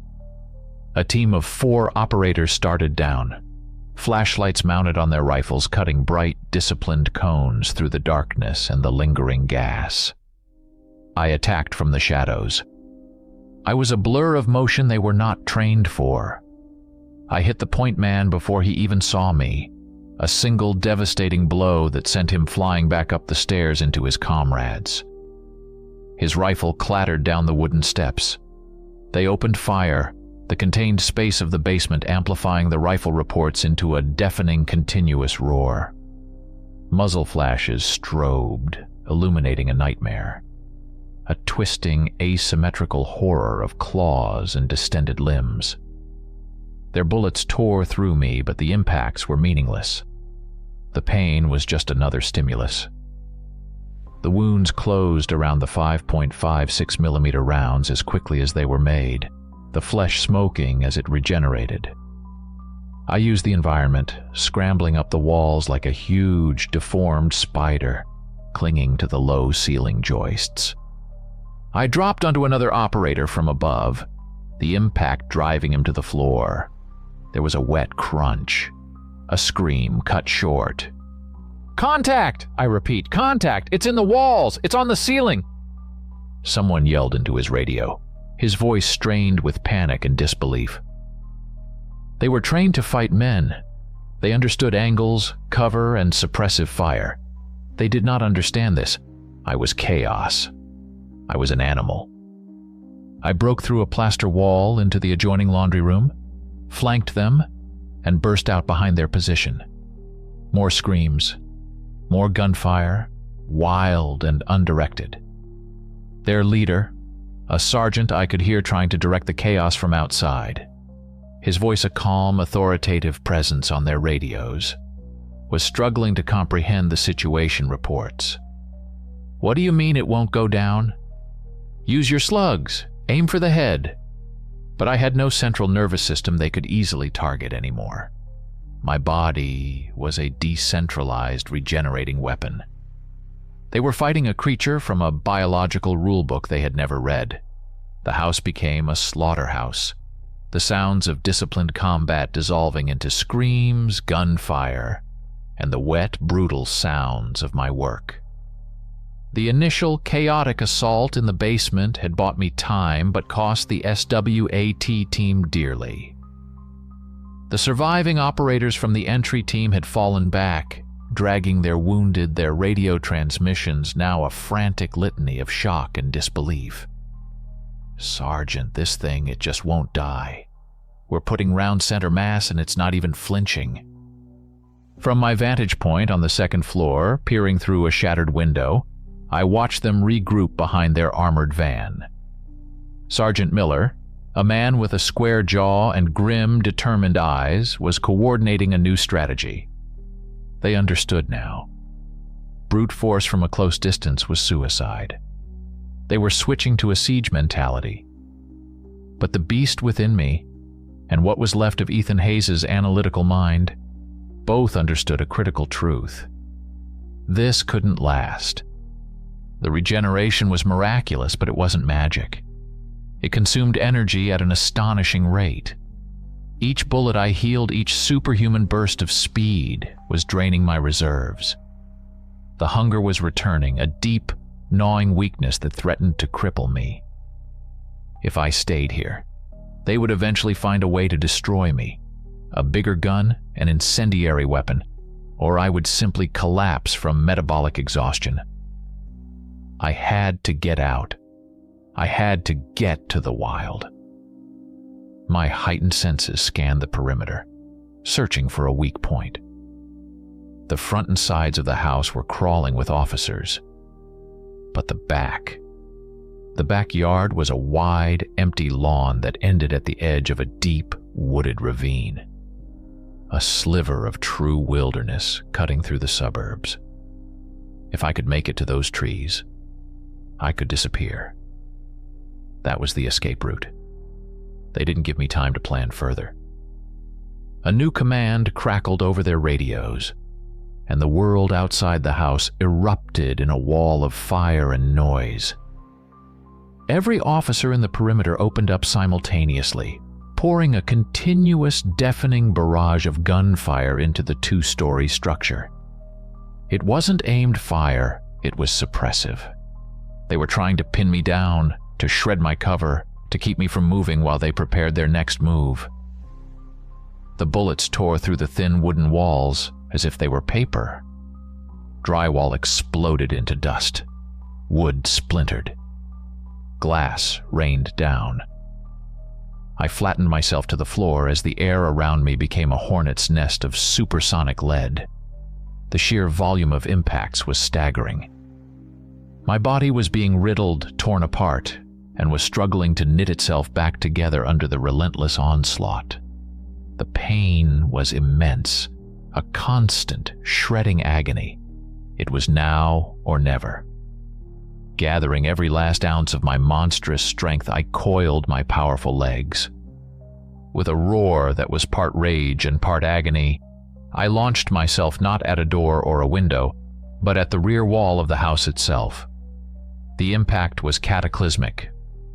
A team of 4 operators started down, flashlights mounted on their rifles cutting bright, disciplined cones through the darkness and the lingering gas. I attacked from the shadows. I was a blur of motion they were not trained for. I hit the point man before he even saw me, a single devastating blow that sent him flying back up the stairs into his comrades. His rifle clattered down the wooden steps. They opened fire, the contained space of the basement amplifying the rifle reports into a deafening continuous roar. Muzzle flashes strobed, illuminating a nightmare. A twisting, asymmetrical horror of claws and distended limbs. Their bullets tore through me, but the impacts were meaningless. The pain was just another stimulus. The wounds closed around the 5.56 millimeter rounds as quickly as they were made, the flesh smoking as it regenerated. I used the environment, scrambling up the walls like a huge, deformed spider, clinging to the low ceiling joists. I dropped onto another operator from above, the impact driving him to the floor. There was a wet crunch, a scream cut short. "Contact!" I repeat. "Contact! It's in the walls! It's on the ceiling!" Someone yelled into his radio, his voice strained with panic and disbelief. They were trained to fight men. They understood angles, cover, and suppressive fire. They did not understand this. I was chaos. I was an animal. I broke through a plaster wall into the adjoining laundry room, flanked them, and burst out behind their position. More screams, more gunfire, wild and undirected. Their leader, a sergeant I could hear trying to direct the chaos from outside, his voice a calm, authoritative presence on their radios, was struggling to comprehend the situation reports. "What do you mean it won't go down? Use your slugs, aim for the head." But I had no central nervous system they could easily target anymore. My body was a decentralized, regenerating weapon. They were fighting a creature from a biological rulebook they had never read. The house became a slaughterhouse, the sounds of disciplined combat dissolving into screams, gunfire, and the wet, brutal sounds of my work. The initial chaotic assault in the basement had bought me time but cost the SWAT team dearly. The surviving operators from the entry team had fallen back, dragging their wounded, their radio transmissions now a frantic litany of shock and disbelief. "Sergeant, this thing, it just won't die. We're putting round center mass and it's not even flinching." From my vantage point on the second floor, peering through a shattered window, I watched them regroup behind their armored van. Sergeant Miller, a man with a square jaw and grim, determined eyes, was coordinating a new strategy. They understood now. Brute force from a close distance was suicide. They were switching to a siege mentality. But the beast within me, and what was left of Ethan Hayes' analytical mind, both understood a critical truth. This couldn't last. The regeneration was miraculous, but it wasn't magic. It consumed energy at an astonishing rate. Each bullet I healed, each superhuman burst of speed, was draining my reserves. The hunger was returning, a deep, gnawing weakness that threatened to cripple me. If I stayed here, they would eventually find a way to destroy me. A bigger gun, an incendiary weapon, or I would simply collapse from metabolic exhaustion. I had to get out. I had to get to the wild. My heightened senses scanned the perimeter, searching for a weak point. The front and sides of the house were crawling with officers. But the backyard was a wide, empty lawn that ended at the edge of a deep, wooded ravine. A sliver of true wilderness cutting through the suburbs. If I could make it to those trees, I could disappear. That was the escape route. They didn't give me time to plan further. A new command crackled over their radios, and the world outside the house erupted in a wall of fire and noise. Every officer in the perimeter opened up simultaneously, pouring a continuous, deafening barrage of gunfire into the two-story structure. It wasn't aimed fire, it was suppressive. They were trying to pin me down, to shred my cover, to keep me from moving while they prepared their next move. The bullets tore through the thin wooden walls as if they were paper. Drywall exploded into dust. Wood splintered. Glass rained down. I flattened myself to the floor as the air around me became a hornet's nest of supersonic lead. The sheer volume of impacts was staggering. My body was being riddled, torn apart, and was struggling to knit itself back together under the relentless onslaught. The pain was immense, a constant, shredding agony. It was now or never. Gathering every last ounce of my monstrous strength, I coiled my powerful legs. With a roar that was part rage and part agony, I launched myself not at a door or a window, but at the rear wall of the house itself. The impact was cataclysmic.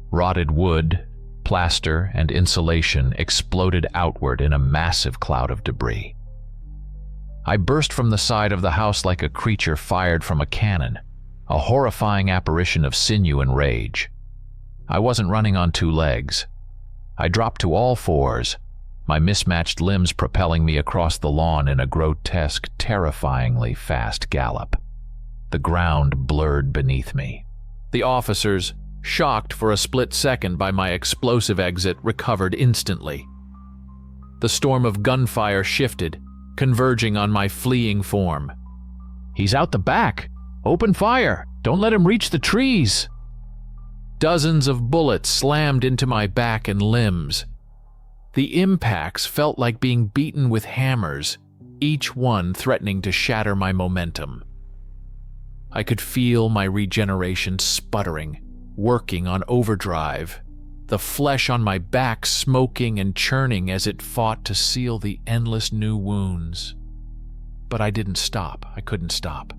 Rotted wood, plaster, and insulation exploded outward in a massive cloud of debris. I burst from the side of the house like a creature fired from a cannon, a horrifying apparition of sinew and rage. I wasn't running on two legs. I dropped to all fours, my mismatched limbs propelling me across the lawn in a grotesque, terrifyingly fast gallop. The ground blurred beneath me. The officers, shocked for a split second by my explosive exit, recovered instantly. The storm of gunfire shifted, converging on my fleeing form. "He's out the back! Open fire! Don't let him reach the trees! Dozens of bullets slammed into my back and limbs. The impacts felt like being beaten with hammers, each one threatening to shatter my momentum. I could feel my regeneration sputtering, working on overdrive, the flesh on my back smoking and churning as it fought to seal the endless new wounds. But I didn't stop. I couldn't stop.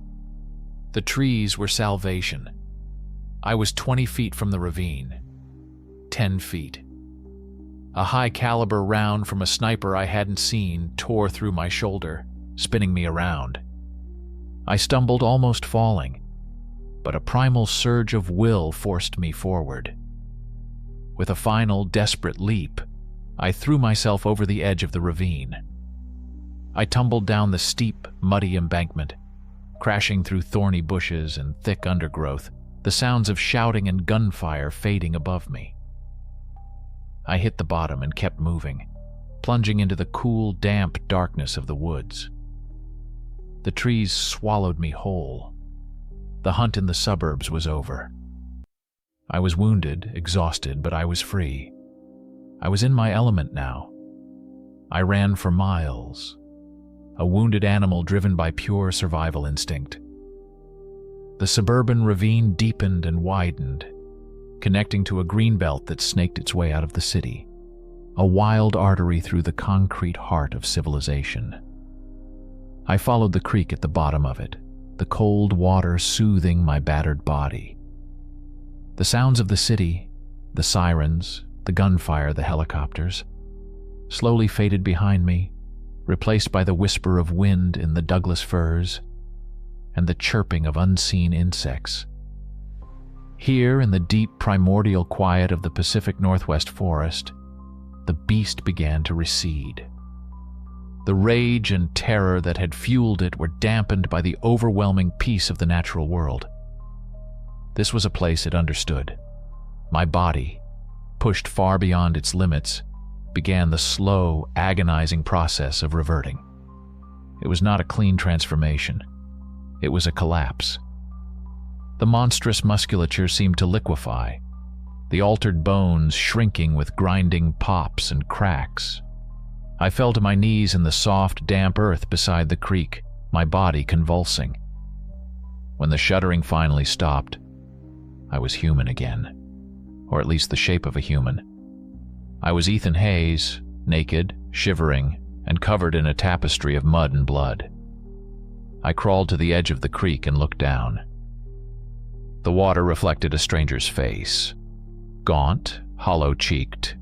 The trees were salvation. I was 20 feet from the ravine. 10 feet. A high-caliber round from a sniper I hadn't seen tore through my shoulder, spinning me around. I stumbled, almost falling, but a primal surge of will forced me forward. With a final, desperate leap, I threw myself over the edge of the ravine. I tumbled down the steep, muddy embankment, crashing through thorny bushes and thick undergrowth, the sounds of shouting and gunfire fading above me. I hit the bottom and kept moving, plunging into the cool, damp darkness of the woods. The trees swallowed me whole. The hunt in the suburbs was over. I was wounded, exhausted, but I was free. I was in my element now. I ran for miles, a wounded animal driven by pure survival instinct. The suburban ravine deepened and widened, connecting to a greenbelt that snaked its way out of the city, a wild artery through the concrete heart of civilization. I followed the creek at the bottom of it, the cold water soothing my battered body. The sounds of the city, the sirens, the gunfire, the helicopters, slowly faded behind me, replaced by the whisper of wind in the Douglas firs and the chirping of unseen insects. Here, in the deep primordial quiet of the Pacific Northwest forest, the beast began to recede. The rage and terror that had fueled it were dampened by the overwhelming peace of the natural world. This was a place it understood. My body, pushed far beyond its limits, began the slow, agonizing process of reverting. It was not a clean transformation. It was a collapse. The monstrous musculature seemed to liquefy, the altered bones shrinking with grinding pops and cracks. I fell to my knees in the soft, damp earth beside the creek, my body convulsing. When the shuddering finally stopped, I was human again, or at least the shape of a human. I was Ethan Hayes, naked, shivering, and covered in a tapestry of mud and blood. I crawled to the edge of the creek and looked down. The water reflected a stranger's face, gaunt, hollow-cheeked,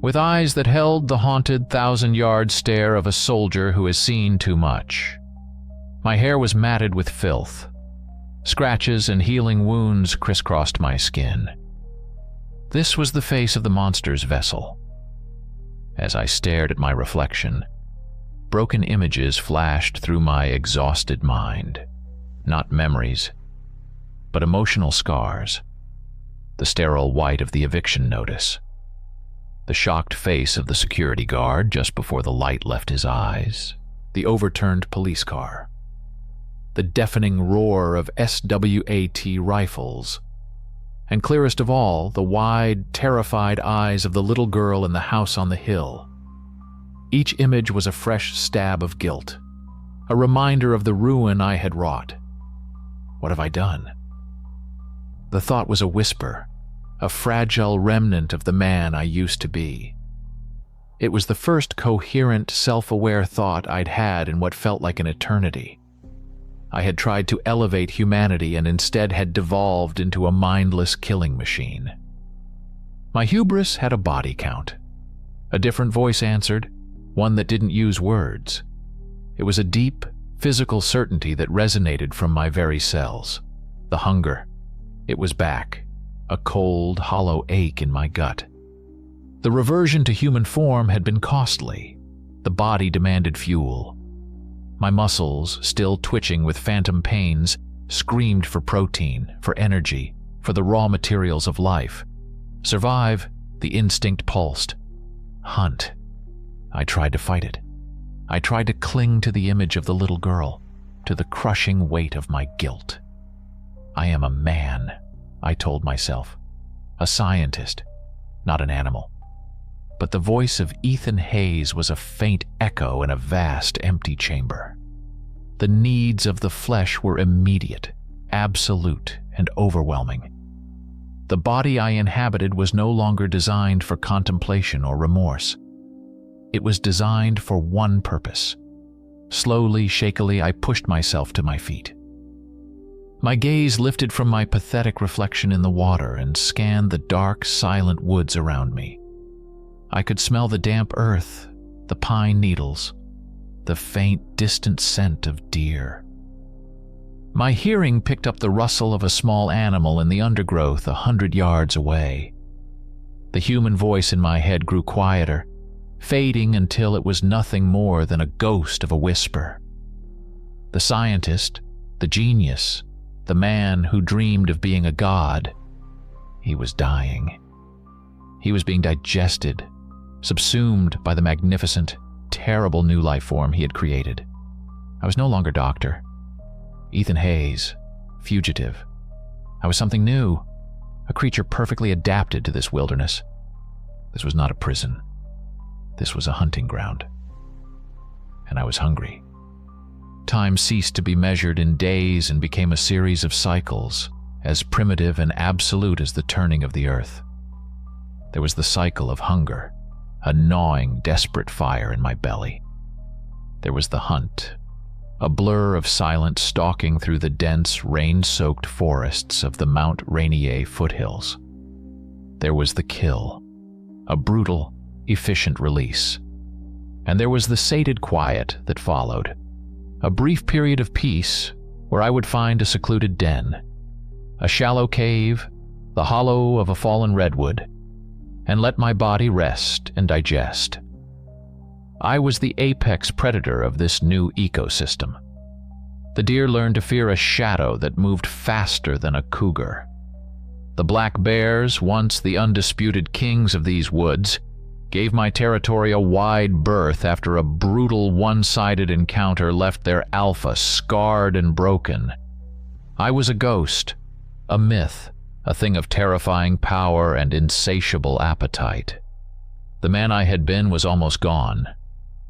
with eyes that held the haunted thousand-yard stare of a soldier who has seen too much. My hair was matted with filth. Scratches and healing wounds crisscrossed my skin. This was the face of the monster's vessel. As I stared at my reflection, broken images flashed through my exhausted mind. Not memories, but emotional scars. The sterile white of the eviction notice. The shocked face of the security guard just before the light left his eyes. The overturned police car. The deafening roar of SWAT rifles. And clearest of all, the wide, terrified eyes of the little girl in the house on the hill. Each image was a fresh stab of guilt, a reminder of the ruin I had wrought. What have I done? The thought was a whisper, a fragile remnant of the man I used to be. It was the first coherent, self-aware thought I'd had in what felt like an eternity. I had tried to elevate humanity and instead had devolved into a mindless killing machine. My hubris had a body count. A different voice answered, one that didn't use words. It was a deep, physical certainty that resonated from my very cells. The hunger. It was back, a cold, hollow ache in my gut. The reversion to human form had been costly. The body demanded fuel. My muscles, still twitching with phantom pains, screamed for protein, for energy, for the raw materials of life. Survive, the instinct pulsed. Hunt. I tried to fight it. I tried to cling to the image of the little girl, to the crushing weight of my guilt. I am a man, I told myself. A scientist, not an animal. But the voice of Ethan Hayes was a faint echo in a vast, empty chamber. The needs of the flesh were immediate, absolute, and overwhelming. The body I inhabited was no longer designed for contemplation or remorse. It was designed for one purpose. Slowly, shakily, I pushed myself to my feet. My gaze lifted from my pathetic reflection in the water and scanned the dark, silent woods around me. I could smell the damp earth, the pine needles, the faint, distant scent of deer. My hearing picked up the rustle of a small animal in the undergrowth 100 yards away. The human voice in my head grew quieter, fading until it was nothing more than a ghost of a whisper. The scientist, the genius, the man who dreamed of being a god, he was dying. He was being digested, subsumed by the magnificent, terrible new life form he had created. I was no longer Doctor. Ethan Hayes, fugitive. I was something new, a creature perfectly adapted to this wilderness. This was not a prison. This was a hunting ground. And I was hungry. Time ceased to be measured in days and became a series of cycles, as primitive and absolute as the turning of the earth. There was the cycle of hunger, a gnawing, desperate fire in my belly. There was the hunt, a blur of silent stalking through the dense, rain-soaked forests of the Mount Rainier foothills. There was the kill, a brutal, efficient release. And there was the sated quiet that followed, a brief period of peace where I would find a secluded den, a shallow cave, the hollow of a fallen redwood, and let my body rest and digest. I was the apex predator of this new ecosystem. The deer learned to fear a shadow that moved faster than a cougar. The black bears, once the undisputed kings of these woods, gave my territory a wide berth after a brutal one-sided encounter left their alpha scarred and broken. I was a ghost, a myth, a thing of terrifying power and insatiable appetite. The man I had been was almost gone,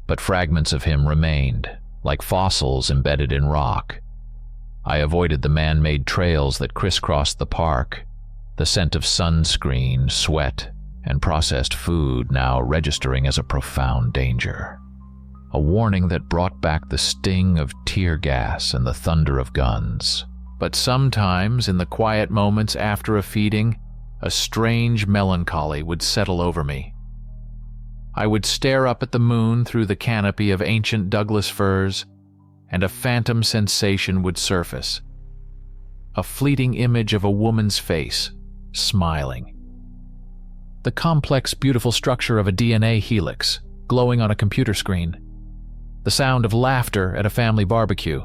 but fragments of him remained, like fossils embedded in rock. I avoided the man-made trails that crisscrossed the park, the scent of sunscreen, sweat, and processed food now registering as a profound danger. A warning that brought back the sting of tear gas and the thunder of guns. But sometimes, in the quiet moments after a feeding, a strange melancholy would settle over me. I would stare up at the moon through the canopy of ancient Douglas firs, and a phantom sensation would surface. A fleeting image of a woman's face, smiling. The complex, beautiful structure of a DNA helix, glowing on a computer screen. The sound of laughter at a family barbecue.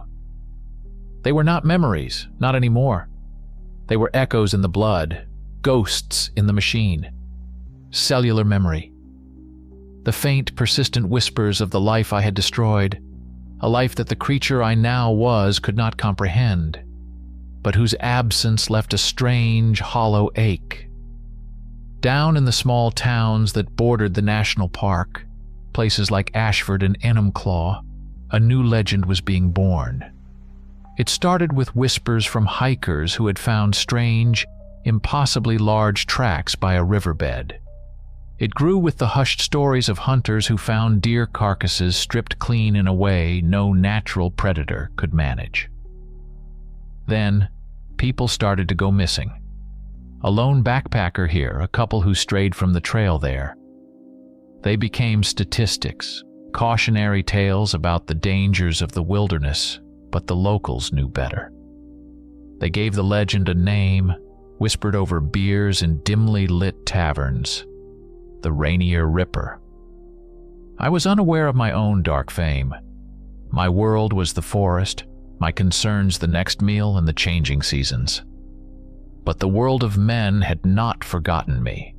They were not memories, not anymore. They were echoes in the blood, ghosts in the machine. Cellular memory. The faint, persistent whispers of the life I had destroyed, a life that the creature I now was could not comprehend, but whose absence left a strange, hollow ache. Down in the small towns that bordered the national park, places like Ashford and Enumclaw, a new legend was being born. It started with whispers from hikers who had found strange, impossibly large tracks by a riverbed. It grew with the hushed stories of hunters who found deer carcasses stripped clean in a way no natural predator could manage. Then, people started to go missing. A lone backpacker here, a couple who strayed from the trail there. They became statistics, cautionary tales about the dangers of the wilderness, but the locals knew better. They gave the legend a name, whispered over beers in dimly lit taverns. The Rainier Ripper. I was unaware of my own dark fame. My world was the forest, my concerns the next meal and the changing seasons. But the world of men had not forgotten me.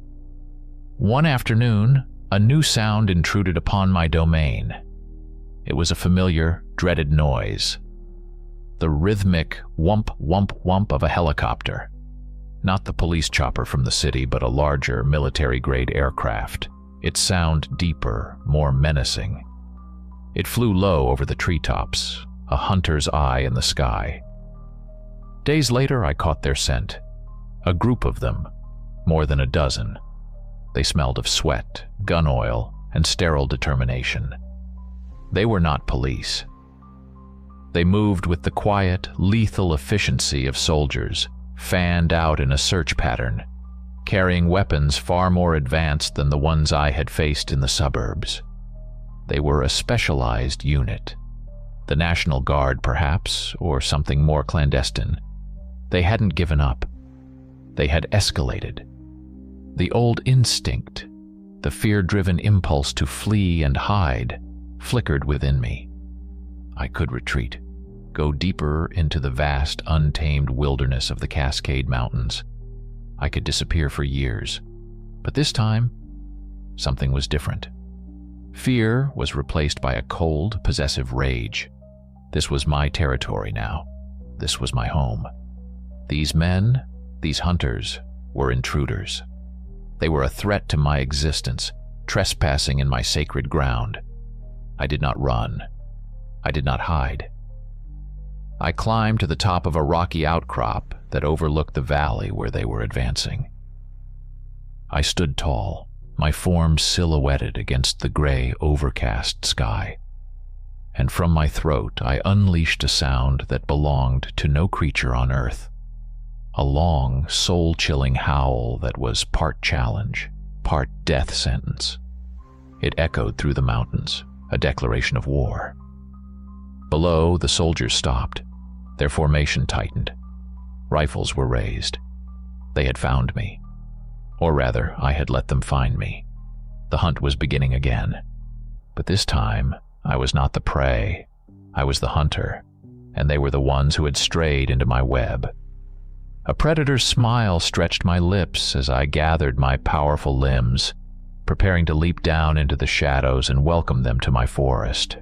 One afternoon, a new sound intruded upon my domain. It was a familiar, dreaded noise. the rhythmic whump, whump, whump of a helicopter. Not the police chopper from the city, but a larger military-grade aircraft. Its sound deeper, more menacing. It flew low over the treetops, a hunter's eye in the sky. Days later, I caught their scent. A group of them, more than a dozen. They smelled of sweat, gun oil, and sterile determination. They were not police. They moved with the quiet, lethal efficiency of soldiers, fanned out in a search pattern, carrying weapons far more advanced than the ones I had faced in the suburbs. They were a specialized unit. The National Guard, perhaps, or something more clandestine. They hadn't given up. They had escalated. The old instinct, the fear-driven impulse to flee and hide, flickered within me. I could retreat, go deeper into the vast, untamed wilderness of the Cascade Mountains. I could disappear for years. But this time, something was different. Fear was replaced by a cold, possessive rage. This was my territory now. This was my home. These men, these hunters, were intruders. They were a threat to my existence, trespassing in my sacred ground. I did not run. I did not hide. I climbed to the top of a rocky outcrop that overlooked the valley where they were advancing. I stood tall, my form silhouetted against the gray, overcast sky. And from my throat I unleashed a sound that belonged to no creature on earth. A long, soul-chilling howl that was part challenge, part death sentence. It echoed through the mountains, a declaration of war. Below, the soldiers stopped. Their formation tightened. Rifles were raised. They had found me. Or rather, I had let them find me. The hunt was beginning again. But this time, I was not the prey. I was the hunter, and they were the ones who had strayed into my web. A predator's smile stretched my lips as I gathered my powerful limbs, preparing to leap down into the shadows and welcome them to my forest.